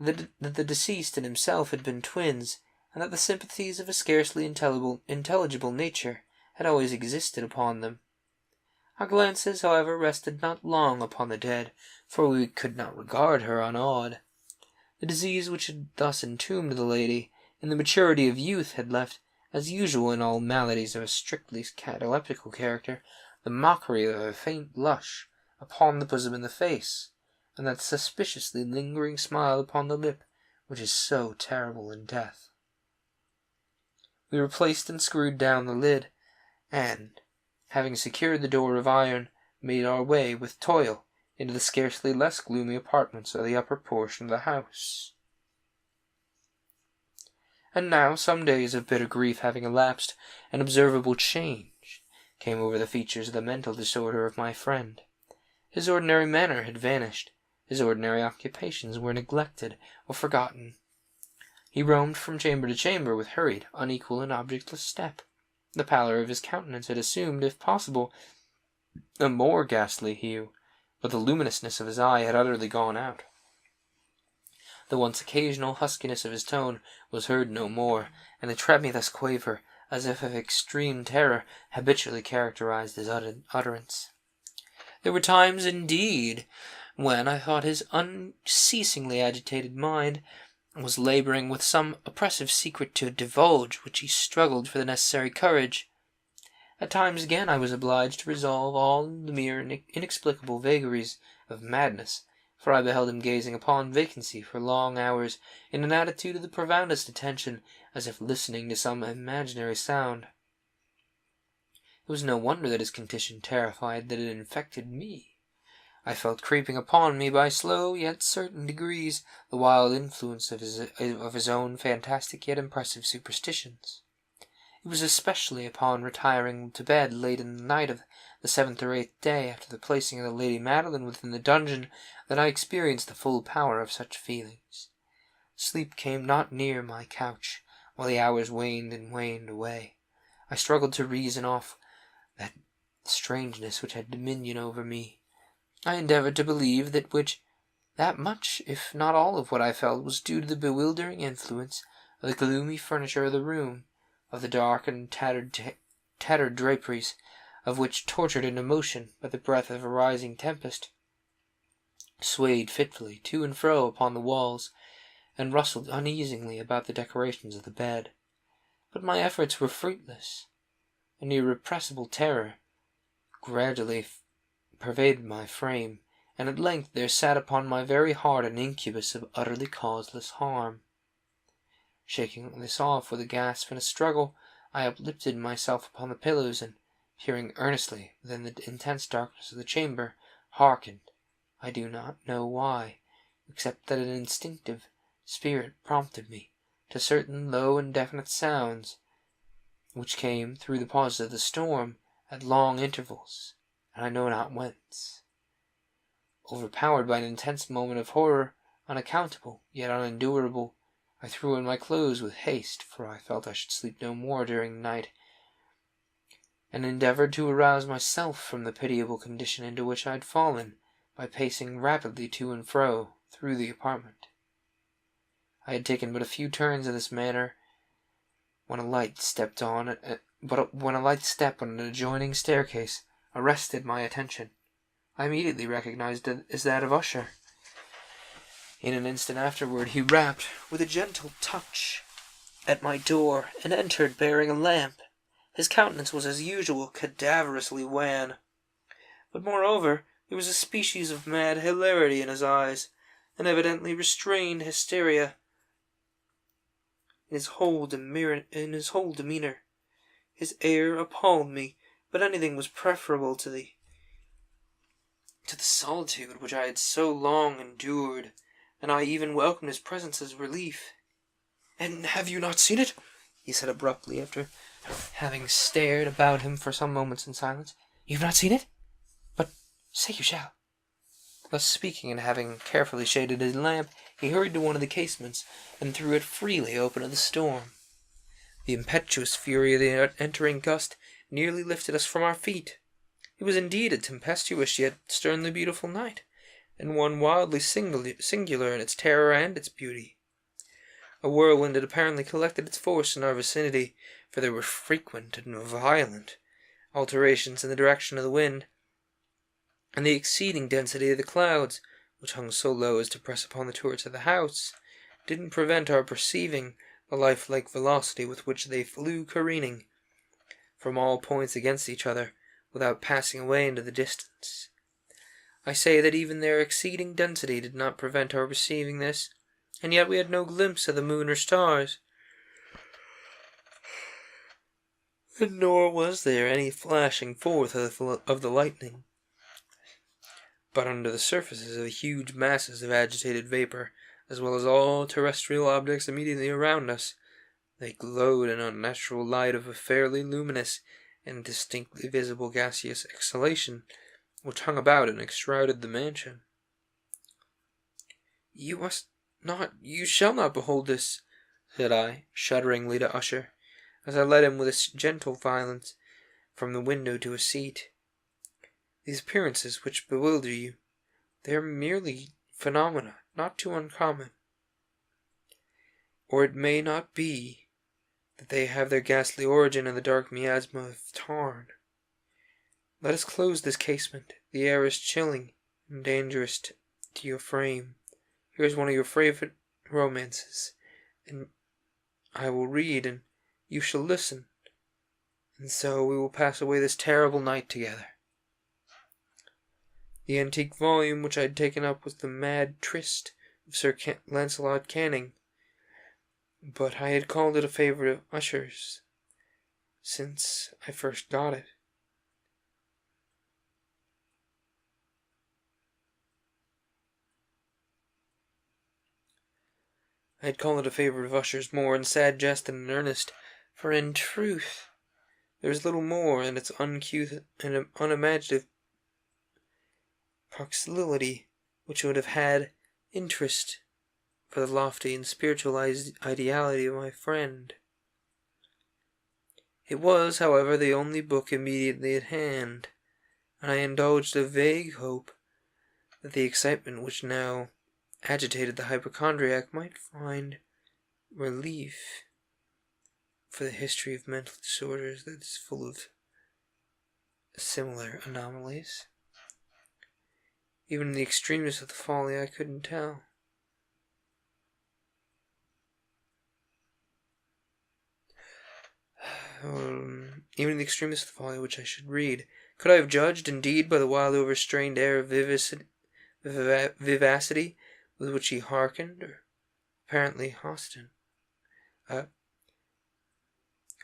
that the deceased and himself had been twins, and that the sympathies of a scarcely intelligible nature had always existed upon them. Our glances, however, rested not long upon the dead, for we could not regard her unawed. The disease which had thus entombed the lady, in the maturity of youth, had left, as usual in all maladies of a strictly cataleptical character, the mockery of a faint blush upon the bosom and the face, and that suspiciously lingering smile upon the lip which is so terrible in death. We replaced and screwed down the lid, and, having secured the door of iron, made our way with toil into the scarcely less gloomy apartments of the upper portion of the house. And now, some days of bitter grief having elapsed, an observable change came over the features of the mental disorder of my friend. His ordinary manner had vanished. His ordinary occupations were neglected or forgotten. He roamed from chamber to chamber with hurried, unequal, and objectless step. The pallor of his countenance had assumed, if possible, a more ghastly hue, but the luminousness of his eye had utterly gone out. The once occasional huskiness of his tone was heard no more, and a tremulous quaver, as if of extreme terror, habitually characterized his utterance. There were times, indeed, when I thought his unceasingly agitated mind was laboring with some oppressive secret to divulge, which he struggled for the necessary courage. At times again I was obliged to resolve all the mere inexplicable vagaries of madness, for I beheld him gazing upon vacancy for long hours, in an attitude of the profoundest attention, as if listening to some imaginary sound. It was no wonder that his condition terrified, that it infected me. I felt creeping upon me by slow yet certain degrees the wild influence of his own fantastic yet impressive superstitions. It was especially upon retiring to bed late in the night of the 7th or 8th day after the placing of the Lady Madeline within the dungeon that I experienced the full power of such feelings. Sleep came not near my couch, while the hours waned and waned away. I struggled to reason off that strangeness which had dominion over me. I endeavoured to believe that much, if not all of what I felt, was due to the bewildering influence of the gloomy furniture of the room, of the dark and tattered draperies, of which, tortured into motion by the breath of a rising tempest, swayed fitfully to and fro upon the walls, and rustled uneasily about the decorations of the bed. But my efforts were fruitless. An irrepressible terror gradually pervaded my frame, and at length there sat upon my very heart an incubus of utterly causeless harm. Shaking this off with a gasp and a struggle, I uplifted myself upon the pillows, and, peering earnestly within the intense darkness of the chamber, hearkened, I do not know why, except that an instinctive spirit prompted me, to certain low and definite sounds, which came through the pauses of the storm at long intervals, and I know not whence. Overpowered by an intense moment of horror, unaccountable, yet unendurable, I threw in my clothes with haste, for I felt I should sleep no more during the night, and endeavoured to arouse myself from the pitiable condition into which I had fallen, by pacing rapidly to and fro through the apartment. I had taken but a few turns in this manner, when a light step on an adjoining staircase arrested my attention. I immediately recognized it as that of Usher. In an instant afterward he rapped with a gentle touch at my door, and entered bearing a lamp. His countenance was as usual cadaverously wan, but moreover there was a species of mad hilarity in his eyes, and evidently restrained hysteria in his whole demeanour. His air appalled me, but anything was preferable to the solitude which I had so long endured, and I even welcomed his presence as relief. "And have you not seen it?" he said abruptly, after having stared about him for some moments in silence. "You have not seen it? But say you shall." Thus speaking, and having carefully shaded his lamp, he hurried to one of the casements, and threw it freely open to the storm. The impetuous fury of the entering gust nearly lifted us from our feet. It was indeed a tempestuous yet sternly beautiful night, and one wildly singular in its terror and its beauty. A whirlwind had apparently collected its force in our vicinity, for there were frequent and violent alterations in the direction of the wind, and the exceeding density of the clouds, which hung so low as to press upon the turrets of the house, didn't prevent our perceiving the lifelike velocity with which they flew careening from all points against each other, without passing away into the distance. I say that even their exceeding density did not prevent our perceiving this, and yet we had no glimpse of the moon or stars, and nor was there any flashing forth of the lightning. But under the surfaces of the huge masses of agitated vapor, as well as all terrestrial objects immediately around us, they glowed in an unnatural light of a fairly luminous and distinctly visible gaseous exhalation, which hung about and enshrouded the mansion. "You shall not behold this," said I, shudderingly to Usher, as I led him with a gentle violence from the window to a seat. "These appearances which bewilder you, they are merely phenomena not too uncommon. Or it may not be that they have their ghastly origin in the dark miasma of Tarn. Let us close this casement. The air is chilling and dangerous to your frame. Here is one of your favorite romances, and I will read, and you shall listen, and so we will pass away this terrible night together." The antique volume which I had taken up was the Mad Tryst of Sir Lancelot Canning, but I had called it a favourite of Usher's since I first got it. I had called it a favourite of Usher's more in sad jest than in earnest, for in truth there is little more in its uncouth and unimaginative puerility which would have had interest for the lofty and spiritual ideality of my friend. It was, however, the only book immediately at hand, and I indulged a vague hope that the excitement which now agitated the hypochondriac might find relief, for the history of mental disorders that is full of similar anomalies. Even in the extremeness of the folly I couldn't tell. Even in the extremeness of the folly which I should read, could I have judged, indeed, by the wild overstrained air of vivacity with which he hearkened, or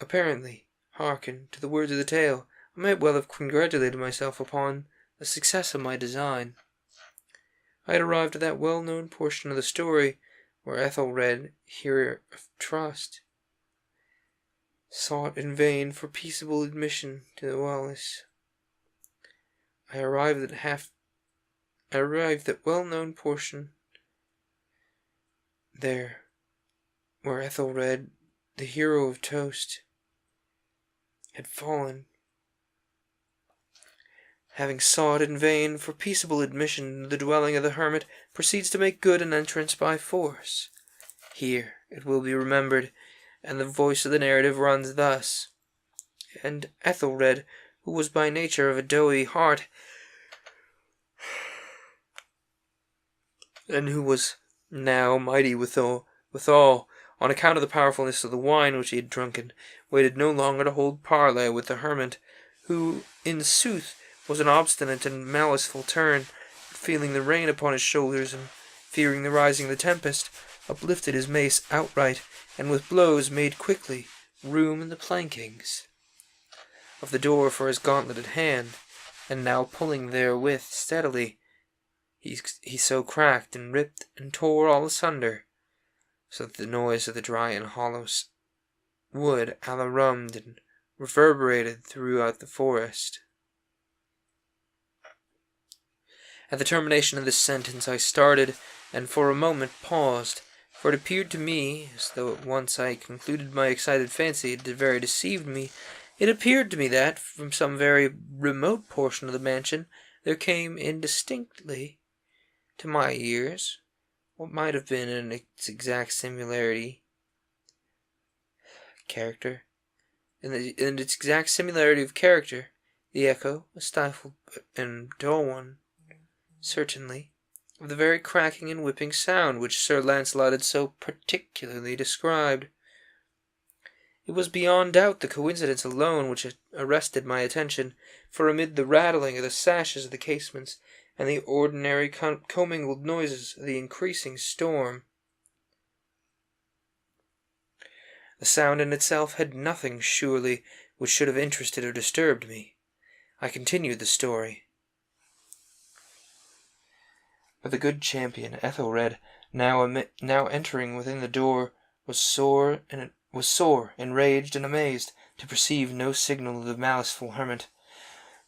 apparently hearkened to the words of the tale, I might well have congratulated myself upon the success of my design. I had arrived at that well-known portion of the story where Ethelred, hero of trust, sought in vain for peaceable admission to the Wallace. I arrived at that well-known portion there where Ethelred, the hero of toast, had fallen, having sought in vain for peaceable admission into the dwelling of the hermit, proceeds to make good an entrance by force. Here, it will be remembered, and the voice of the narrative runs thus: "And Ethelred, who was by nature of a doughty heart, and who was now mighty withal, on account of the powerfulness of the wine which he had drunken, waited no longer to hold parley with the hermit, who, in sooth, was an obstinate and maliceful turn, feeling the rain upon his shoulders, and fearing the rising of the tempest, uplifted his mace outright, and with blows made quickly room in the plankings of the door for his gauntleted hand, and now pulling therewith steadily, he so cracked and ripped and tore all asunder, so that the noise of the dry and hollow wood alarummed and reverberated throughout the forest." At the termination of this sentence I started, and for a moment paused, for it appeared to me, as though at once I concluded my excited fancy had very deceived me, it appeared to me that, from some very remote portion of the mansion, there came indistinctly to my ears what might have been in its exact similarity character, and its exact similarity of character, the echo, a stifled and dull one, certainly, of the very cracking and whipping sound which Sir Lancelot had so particularly described. It was beyond doubt the coincidence alone which had arrested my attention, for amid the rattling of the sashes of the casements, and the ordinary commingled noises of the increasing storm, the sound in itself had nothing, surely, which should have interested or disturbed me. I continued the story. But the good champion, Ethelred, now entering within the door, was sore enraged and amazed to perceive no signal of the maliceful hermit,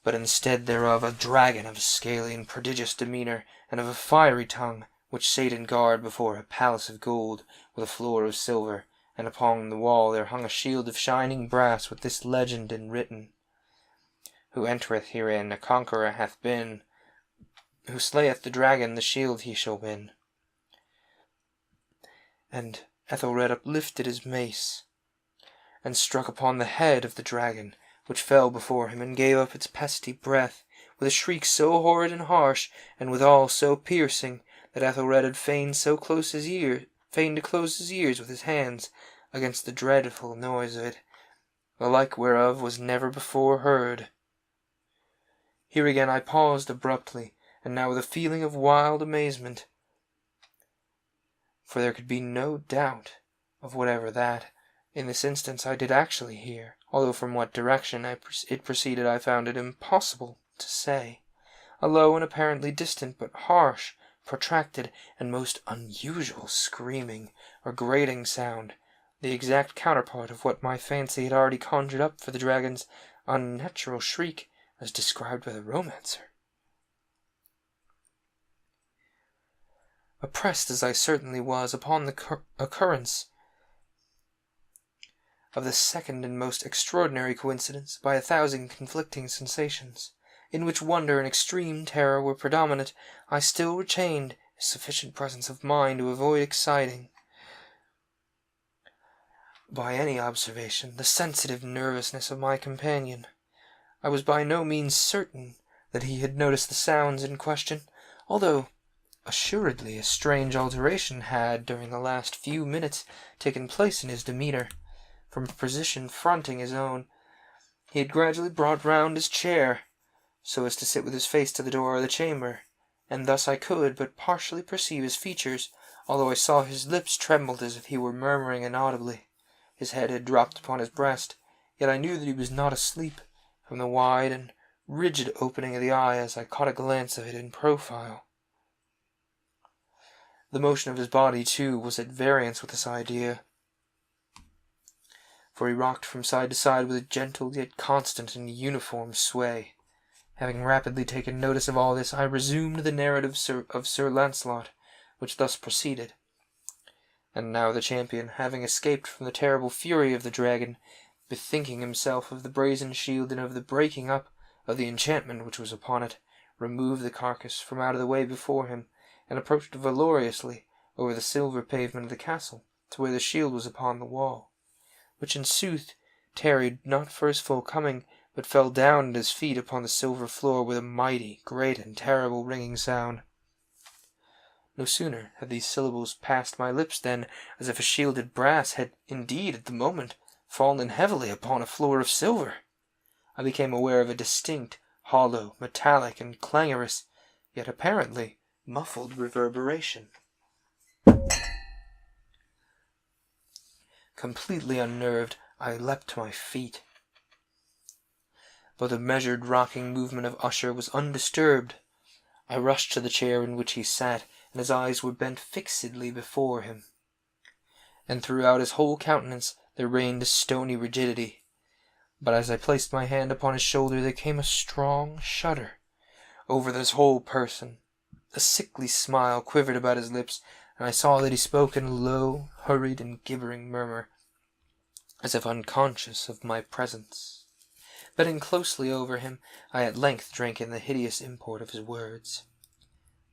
but instead thereof a dragon of scaly and prodigious demeanour, and of a fiery tongue, which sate in guard before a palace of gold, with a floor of silver, and upon the wall there hung a shield of shining brass with this legend enwritten: Who entereth herein a conqueror hath been, who slayeth the dragon the shield he shall win. And Ethelred uplifted his mace, and struck upon the head of the dragon, which fell before him, and gave up its pesty breath, with a shriek so horrid and harsh, and withal so piercing, that Ethelred had feigned to close his ears with his hands against the dreadful noise of it, the like whereof was never before heard. Here again I paused abruptly, and now with a feeling of wild amazement, for there could be no doubt of whatever that, in this instance, I did actually hear, although from what direction it proceeded I found it impossible to say. A low and apparently distant, but harsh, protracted, and most unusual screaming or grating sound, the exact counterpart of what my fancy had already conjured up for the dragon's unnatural shriek, as described by the romancer. Oppressed as I certainly was upon the occurrence of this second and most extraordinary coincidence by 1,000 conflicting sensations, in which wonder and extreme terror were predominant, I still retained a sufficient presence of mind to avoid exciting by any observation the sensitive nervousness of my companion. I was by no means certain that he had noticed the sounds in question, although assuredly a strange alteration had, during the last few minutes, taken place in his demeanour. From a position fronting his own, he had gradually brought round his chair, so as to sit with his face to the door of the chamber, and thus I could but partially perceive his features, although I saw his lips trembled as if he were murmuring inaudibly. His head had dropped upon his breast, yet I knew that he was not asleep, from the wide and rigid opening of the eye as I caught a glance of it in profile. The motion of his body, too, was at variance with this idea, for he rocked from side to side with a gentle yet constant and uniform sway. Having rapidly taken notice of all this, I resumed the narrative of Sir Lancelot, which thus proceeded. And now the champion, having escaped from the terrible fury of the dragon, bethinking himself of the brazen shield and of the breaking up of the enchantment which was upon it, removed the carcass from out of the way before him, and approached valorously over the silver pavement of the castle to where the shield was upon the wall, which in sooth tarried not for his full coming, but fell down at his feet upon the silver floor with a mighty, great, and terrible ringing sound. No sooner had these syllables passed my lips than, as if a shielded brass had indeed at the moment fallen heavily upon a floor of silver, I became aware of a distinct, hollow, metallic, and clangorous, yet apparently muffled reverberation. Completely unnerved, I leapt to my feet, but the measured rocking movement of Usher was undisturbed. I rushed to the chair in which he sat, and his eyes were bent fixedly before him, and throughout his whole countenance there reigned a stony rigidity. But as I placed my hand upon his shoulder there came a strong shudder over his whole person. A sickly smile quivered about his lips, and I saw that he spoke in a low, hurried, and gibbering murmur, as if unconscious of my presence. Bending closely over him, I at length drank in the hideous import of his words.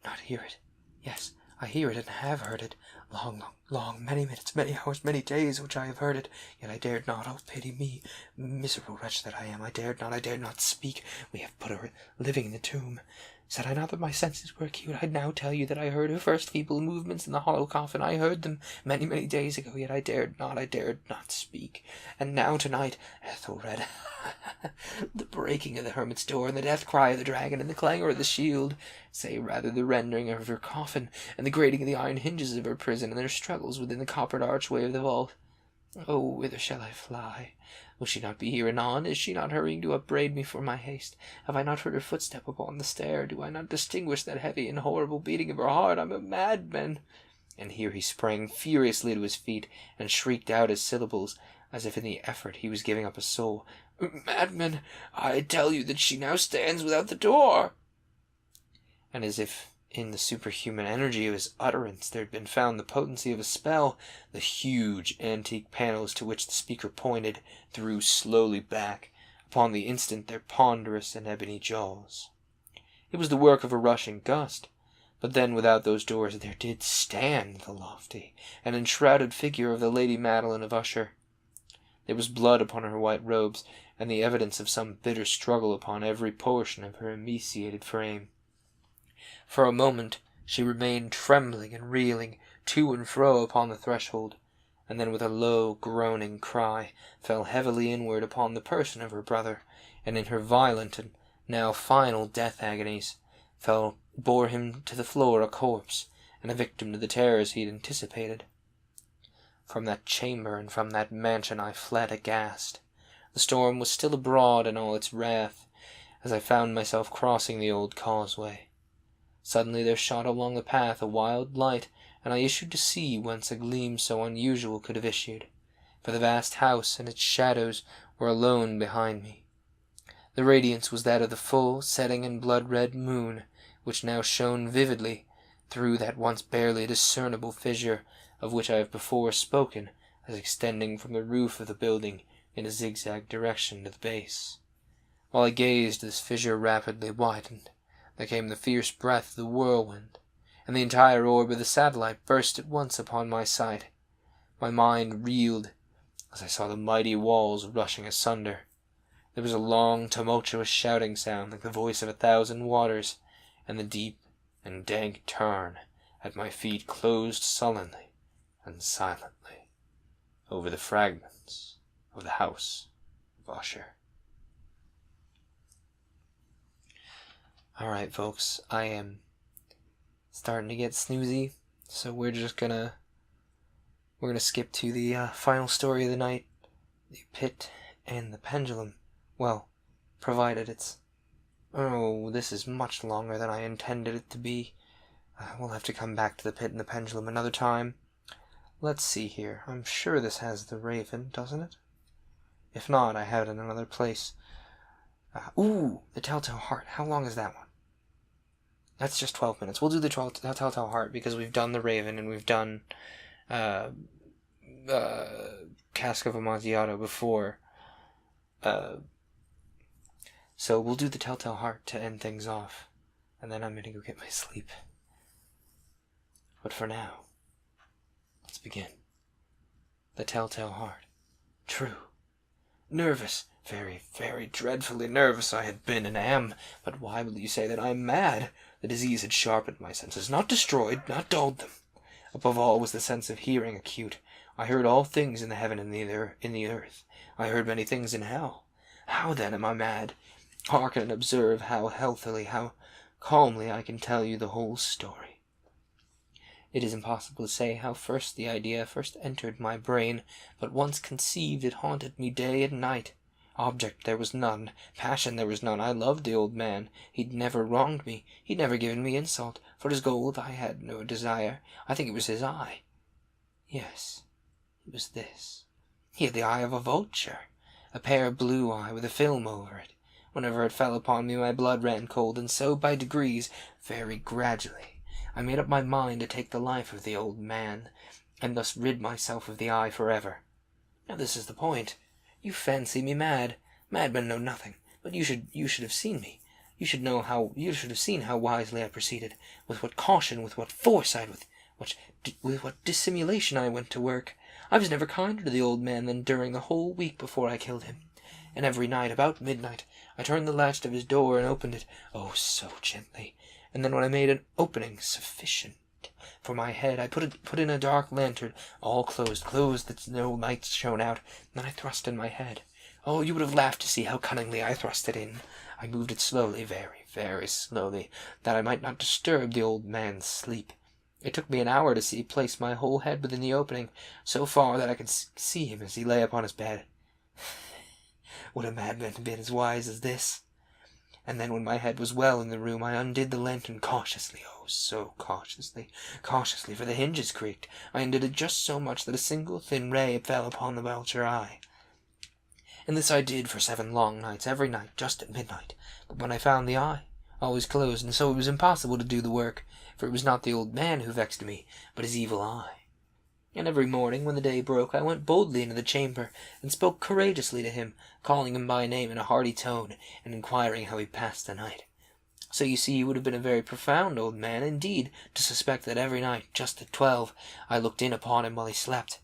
"Not hear it? Yes, I hear it and have heard it. Long, long, long, many minutes, many hours, many days, which I have heard it. Yet I dared not. Oh, pity me, miserable wretch that I am. I dared not speak. We have put her living in the tomb. Said I not that my senses were acute? I'd now tell you that I heard her first feeble movements in the hollow coffin. I heard them many, many days ago, yet I dared not speak. And now tonight, Ethelred, the breaking of the hermit's door, and the death cry of the dragon, and the clangor of the shield, say rather the rending of her coffin, and the grating of the iron hinges of her prison, and their struggles within the coppered archway of the vault. Oh, whither shall I fly? Will she not be here anon? Is she not hurrying to upbraid me for my haste? Have I not heard her footstep upon the stair? Do I not distinguish that heavy and horrible beating of her heart? I'm a madman. And here he sprang furiously to his feet, and shrieked out his syllables, as if in the effort he was giving up his soul. Madman, I tell you that she now stands without the door. And as if in the superhuman energy of his utterance there had been found the potency of a spell, the huge antique panels to which the speaker pointed drew slowly back, upon the instant, their ponderous and ebony jaws. It was the work of a rushing gust, but then without those doors there did stand the lofty and enshrouded figure of the Lady Madeline of Usher. There was blood upon her white robes, and the evidence of some bitter struggle upon every portion of her emaciated frame. For a moment she remained trembling and reeling to and fro upon the threshold, and then with a low groaning cry fell heavily inward upon the person of her brother, and in her violent and now final death agonies bore him to the floor a corpse, and a victim to the terrors he had anticipated. From that chamber and from that mansion I fled aghast. The storm was still abroad in all its wrath, as I found myself crossing the old causeway. Suddenly there shot along the path a wild light, and I issued to see whence a gleam so unusual could have issued, for the vast house and its shadows were alone behind me. The radiance was that of the full, setting and blood-red moon, which now shone vividly through that once barely discernible fissure of which I have before spoken as extending from the roof of the building in a zigzag direction to the base. While I gazed, this fissure rapidly widened. There came the fierce breath of the whirlwind, and the entire orb of the satellite burst at once upon my sight. My mind reeled as I saw the mighty walls rushing asunder. There was a long, tumultuous shouting sound like the voice of 1,000 waters, and the deep and dank tarn at my feet closed sullenly and silently over the fragments of the house of Usher. Alright, folks, I am starting to get snoozy, so we're gonna skip to the final story of the night, the pit and the pendulum. Well, provided it's... Oh, this is much longer than I intended it to be. We'll have to come back to the pit and the pendulum another time. Let's see here. I'm sure this has the raven, doesn't it? If not, I have it in another place. Ooh, the Telltale Heart. How long is that one? That's just 12 minutes. We'll do the Telltale Heart because we've done the Raven and we've done Cask of Amontillado before. So we'll do the Telltale Heart to end things off. And then I'm going to go get my sleep. But for now, let's begin. The Telltale Heart. True. Nervous. Very, very dreadfully nervous I had been and am. But why will you say that I am mad? The disease had sharpened my senses, not destroyed, not dulled them. Above all was the sense of hearing acute. I heard all things in the heaven and in the earth. I heard many things in hell. How then am I mad? Hearken and observe how healthily, how calmly I can tell you the whole story. It is impossible to say how the idea first entered my brain, but once conceived it haunted me day and night. Object there was none, passion there was none. I loved the old man. He'd never wronged me. He'd never given me insult. For his gold I had no desire. I think it was his eye. Yes, it was this. He had the eye of a vulture, a pale blue eye with a film over it. Whenever it fell upon me, my blood ran cold, and so by degrees, very gradually, I made up my mind to take the life of the old man, and thus rid myself of the eye forever. Now this is the point. You fancy me mad. Madmen know nothing, but you should have seen me. You should have seen how wisely I proceeded, with what caution, with what foresight, with what dissimulation I went to work. I was never kinder to the old man than during the whole week before I killed him. And every night, about midnight, I turned the latch of his door and opened it, oh, so gently. And then when I made an opening sufficient for my head, I put in a dark lantern, all closed that no light shone out, and then I thrust in my head. Oh, you would have laughed to see how cunningly I thrust it in. I moved it slowly, very, very slowly, that I might not disturb the old man's sleep. It took me an hour to place my whole head within the opening, so far that I could see him as he lay upon his bed. Would a madman have been as wise as this? And then when my head was well in the room, I undid the lantern cautiously, oh, so cautiously, for the hinges creaked. I undid it just so much that a single thin ray fell upon the vulture eye. And this I did for 7 long nights, every night, just at midnight. But when I found the eye, always closed, and so it was impossible to do the work, for it was not the old man who vexed me, but his evil eye. And every morning, when the day broke, I went boldly into the chamber, and spoke courageously to him, calling him by name in a hearty tone, and inquiring how he passed the night. So you see he would have been a very profound old man, indeed, to suspect that every night, just at 12, I looked in upon him while he slept.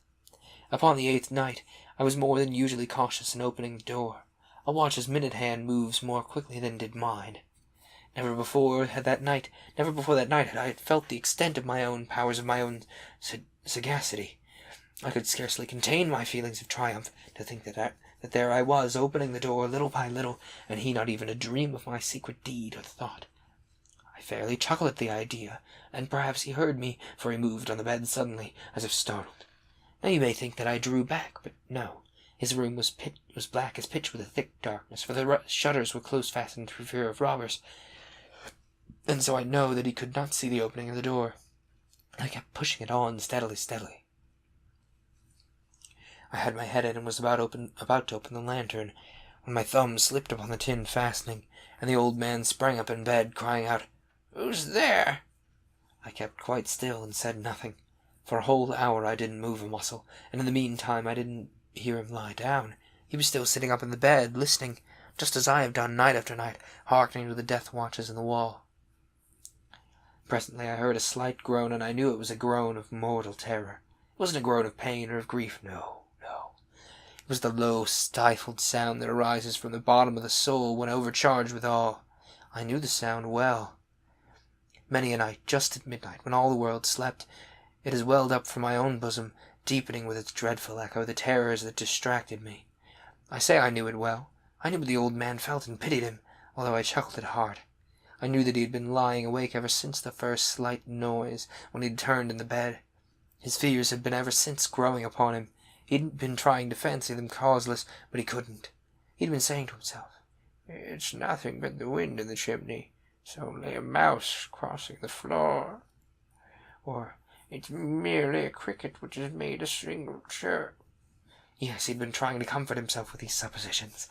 Upon the 8th night, I was more than usually cautious in opening the door. A watch's minute hand moves more quickly than did mine. Never before that night had I felt the extent of my own powers, of my own sagacity. I could scarcely contain my feelings of triumph, to think that there I was, opening the door little by little, and he not even a dream of my secret deed or thought. I fairly chuckled at the idea, and perhaps he heard me, for he moved on the bed suddenly, as if startled. Now you may think that I drew back, but no. His room was black as pitch with a thick darkness, for the shutters were close fastened for fear of robbers, and so I know that he could not see the opening of the door. I kept pushing it on steadily. I had my head in and was about to open the lantern, when my thumb slipped upon the tin fastening, and the old man sprang up in bed, crying out, "Who's there?" I kept quite still and said nothing. For a whole hour I didn't move a muscle, and in the meantime I didn't hear him lie down. He was still sitting up in the bed, listening, just as I have done night after night, hearkening to the death watches in the wall. Presently I heard a slight groan, and I knew it was a groan of mortal terror. It wasn't a groan of pain or of grief, no. It was the low, stifled sound that arises from the bottom of the soul when overcharged with awe. I knew the sound well. Many a night, just at midnight, when all the world slept, it has welled up from my own bosom, deepening with its dreadful echo the terrors that distracted me. I say I knew it well. I knew what the old man felt and pitied him, although I chuckled at heart. I knew that he had been lying awake ever since the first slight noise, when he had turned in the bed. His fears had been ever since growing upon him. He'd been trying to fancy them causeless, but he couldn't. He'd been saying to himself, "It's nothing but the wind in the chimney. It's only a mouse crossing the floor." Or, "It's merely a cricket which has made a single chirp." Yes, he'd been trying to comfort himself with these suppositions,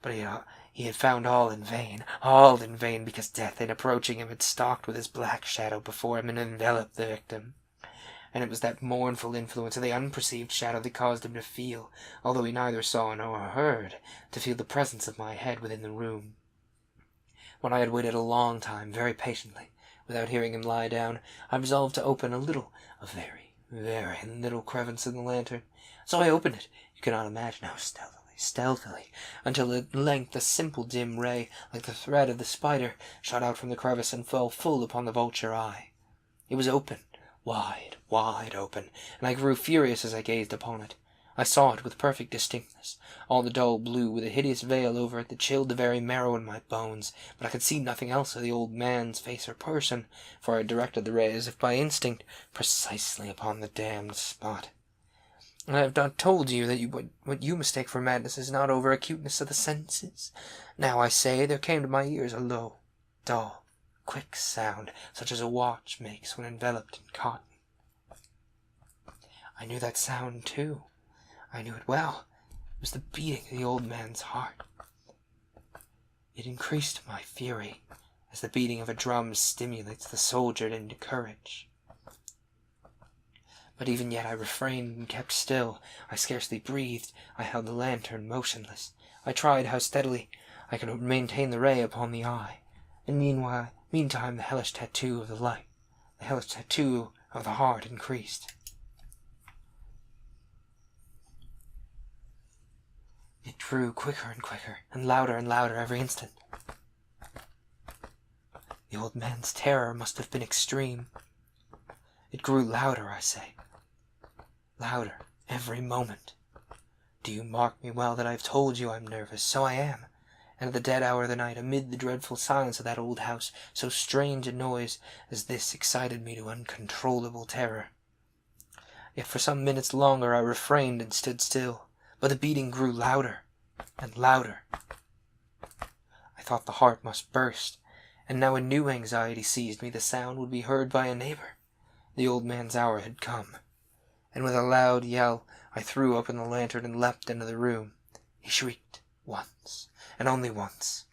but he had found all in vain, because death, in approaching him, had stalked with his black shadow before him and enveloped the victim. And it was that mournful influence of the unperceived shadow that caused him to feel, although he neither saw nor heard, to feel the presence of my head within the room. When I had waited a long time, very patiently, without hearing him lie down, I resolved to open a very, very little crevice in the lantern. So I opened it, you cannot imagine how stealthily, until at length a simple dim ray, like the thread of the spider, shot out from the crevice and fell full upon the vulture eye. It was open, wide open, and I grew furious as I gazed upon it. I saw it with perfect distinctness, all the dull blue, with a hideous veil over it that chilled the very marrow in my bones, but I could see nothing else of the old man's face or person, for I had directed the ray, as if by instinct, precisely upon the damned spot. And I have not told you that what you mistake for madness is not over acuteness of the senses. Now I say, there came to my ears a low, dull, quick sound, such as a watch makes when enveloped in cotton. I knew that sound, too. I knew it well. It was the beating of the old man's heart. It increased my fury, as the beating of a drum stimulates the soldier into courage. But even yet I refrained and kept still. I scarcely breathed. I held the lantern motionless. I tried how steadily I could maintain the ray upon the eye. and meantime the hellish tattoo of the light, the hellish tattoo of the heart increased. It grew quicker and quicker, and louder every instant. The old man's terror must have been extreme. It grew louder, I say. Louder every moment. Do you mark me well that I have told you I'm nervous? So I am. And at the dead hour of the night, amid the dreadful silence of that old house, so strange a noise as this excited me to uncontrollable terror. Yet for some minutes longer I refrained and stood still, but the beating grew louder and louder. I thought the heart must burst, and now a new anxiety seized me. The sound would be heard by a neighbor. The old man's hour had come, and with a loud yell I threw open the lantern and leapt into the room. He shrieked once, and only once.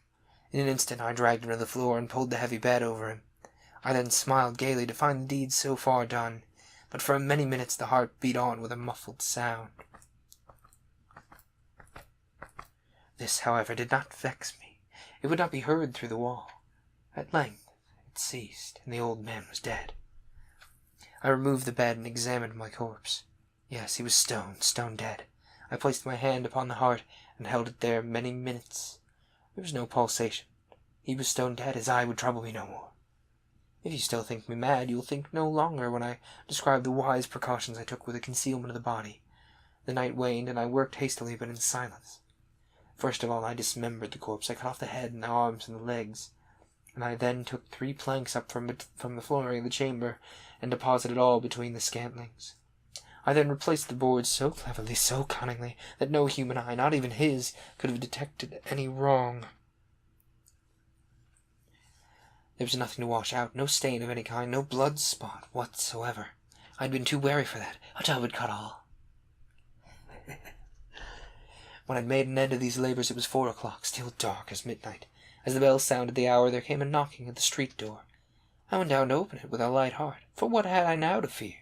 In an instant I dragged him to the floor and pulled the heavy bed over him. I then smiled gaily to find the deed so far done, but for many minutes the heart beat on with a muffled sound. This, however, did not vex me. It would not be heard through the wall. At length it ceased, and the old man was dead. I removed the bed and examined my corpse. Yes, he was stone dead. I placed my hand upon the heart and held it there many minutes. There was no pulsation. He was stone dead. His eye would trouble me no more. If you still think me mad, you will think no longer when I describe the wise precautions I took with the concealment of the body. The night waned, and I worked hastily but in silence. First of all, I dismembered the corpse. I cut off the head and the arms and the legs, and I then took 3 planks up from the flooring of the chamber and deposited all between the scantlings. I then replaced the boards so cleverly, so cunningly, that no human eye, not even his, could have detected any wrong. There was nothing to wash out, no stain of any kind, no blood spot whatsoever. I had been too wary for that. A tub would cut all. When I had made an end of these labors, it was 4 o'clock, still dark as midnight. As the bell sounded the hour, there came a knocking at the street door. I went down to open it with a light heart, for what had I now to fear?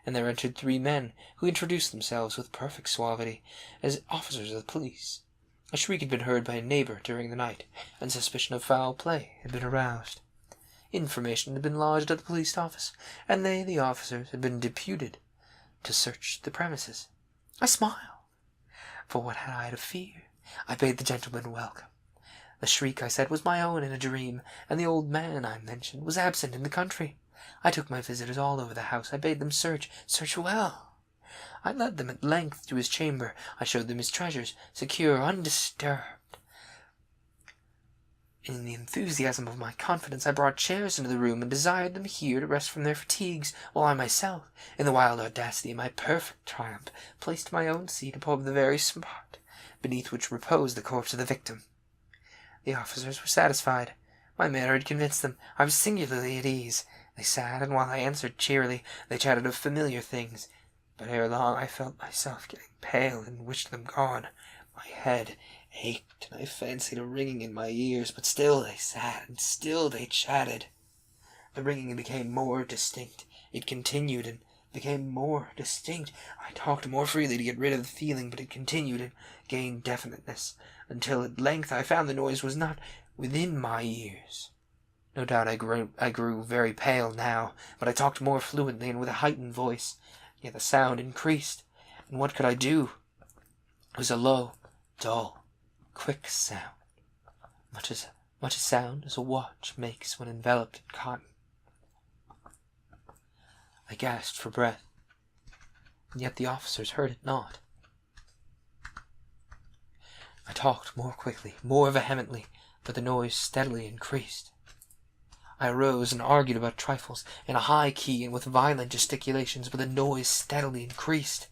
And there entered 3 men, who introduced themselves with perfect suavity as officers of the police. A shriek had been heard by a neighbor during the night, and suspicion of foul play had been aroused. Information had been lodged at the police office, and they, the officers, had been deputed to search the premises. I smiled, for what had I to fear? I bade the gentleman welcome. The shriek, I said, was my own in a dream, and the old man I mentioned was absent in the country. I took my visitors all over the house. I bade them search well. I led them at length to his chamber. I showed them his treasures, secure, undisturbed. In the enthusiasm of my confidence, I brought chairs into the room and desired them here to rest from their fatigues, while I myself, in the wild audacity of my perfect triumph, placed my own seat upon the very spot beneath which reposed the corpse of the victim. The officers were satisfied. My manner had convinced them. I was singularly at ease. They sat, and while I answered cheerily, they chatted of familiar things. But ere long I felt myself getting pale and wished them gone. My head ached, and I fancied a ringing in my ears, but still they sat, and still they chatted. The ringing became more distinct. It continued, and became more distinct. I talked more freely to get rid of the feeling, but it continued and gained definiteness, until at length I found the noise was not within my ears. No doubt I grew very pale now, but I talked more fluently and with a heightened voice. Yet the sound increased, and what could I do? It was a low, dull, quick sound, much a sound as a watch makes when enveloped in cotton. I gasped for breath, and yet the officers heard it not. I talked more quickly, more vehemently, but the noise steadily increased. I arose and argued about trifles, in a high key and with violent gesticulations, but the noise steadily increased.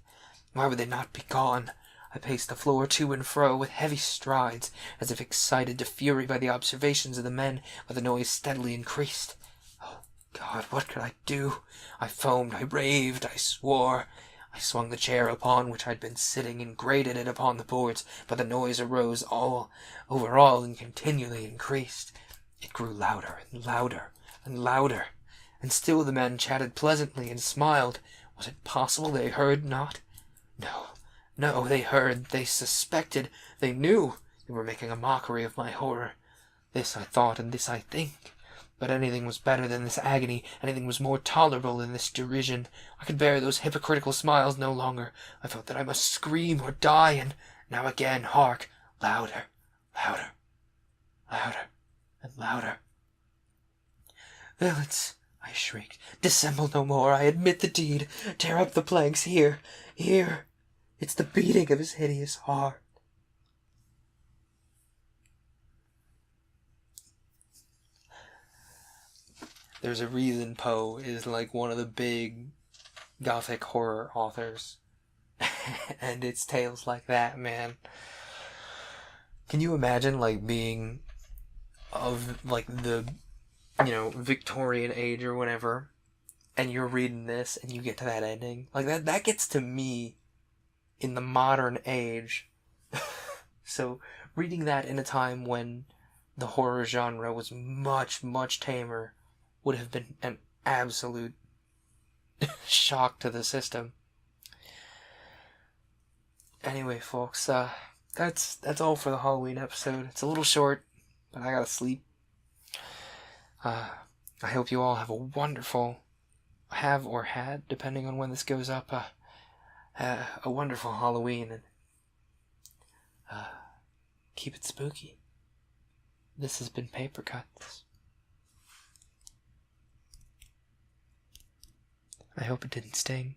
Why would they not be gone? I paced the floor to and fro with heavy strides, as if excited to fury by the observations of the men, but the noise steadily increased. Oh, God, what could I do? I foamed, I raved, I swore. I swung the chair upon which I had been sitting and grated it upon the boards, but the noise arose over all and continually increased. It grew louder and louder and louder, and still the men chatted pleasantly and smiled. Was it possible they heard not? No, they heard, they suspected, they knew. They were making a mockery of my horror. This I thought, and this I think. But anything was better than this agony, anything was more tolerable than this derision. I could bear those hypocritical smiles no longer. I felt that I must scream or die, and now again, hark, louder, louder, louder, and louder. "Villains!" I shrieked. "Dissemble no more, I admit the deed. Tear up the planks, here, here. It's the beating of his hideous heart." There's a reason Poe is like one of the big gothic horror authors. And it's tales like that, man. Can you imagine, like, being of, like, the, Victorian age or whatever, and you're reading this and you get to that ending? Like, that gets to me in the modern age. So, reading that in a time when the horror genre was much, much tamer would have been an absolute shock to the system. Anyway, folks, that's all for the Halloween episode. It's a little short, but I gotta sleep. I hope you all have a wonderful, have or had, depending on when this goes up, a wonderful Halloween, and keep it spooky. This has been Paper Cuts. I hope it didn't sting.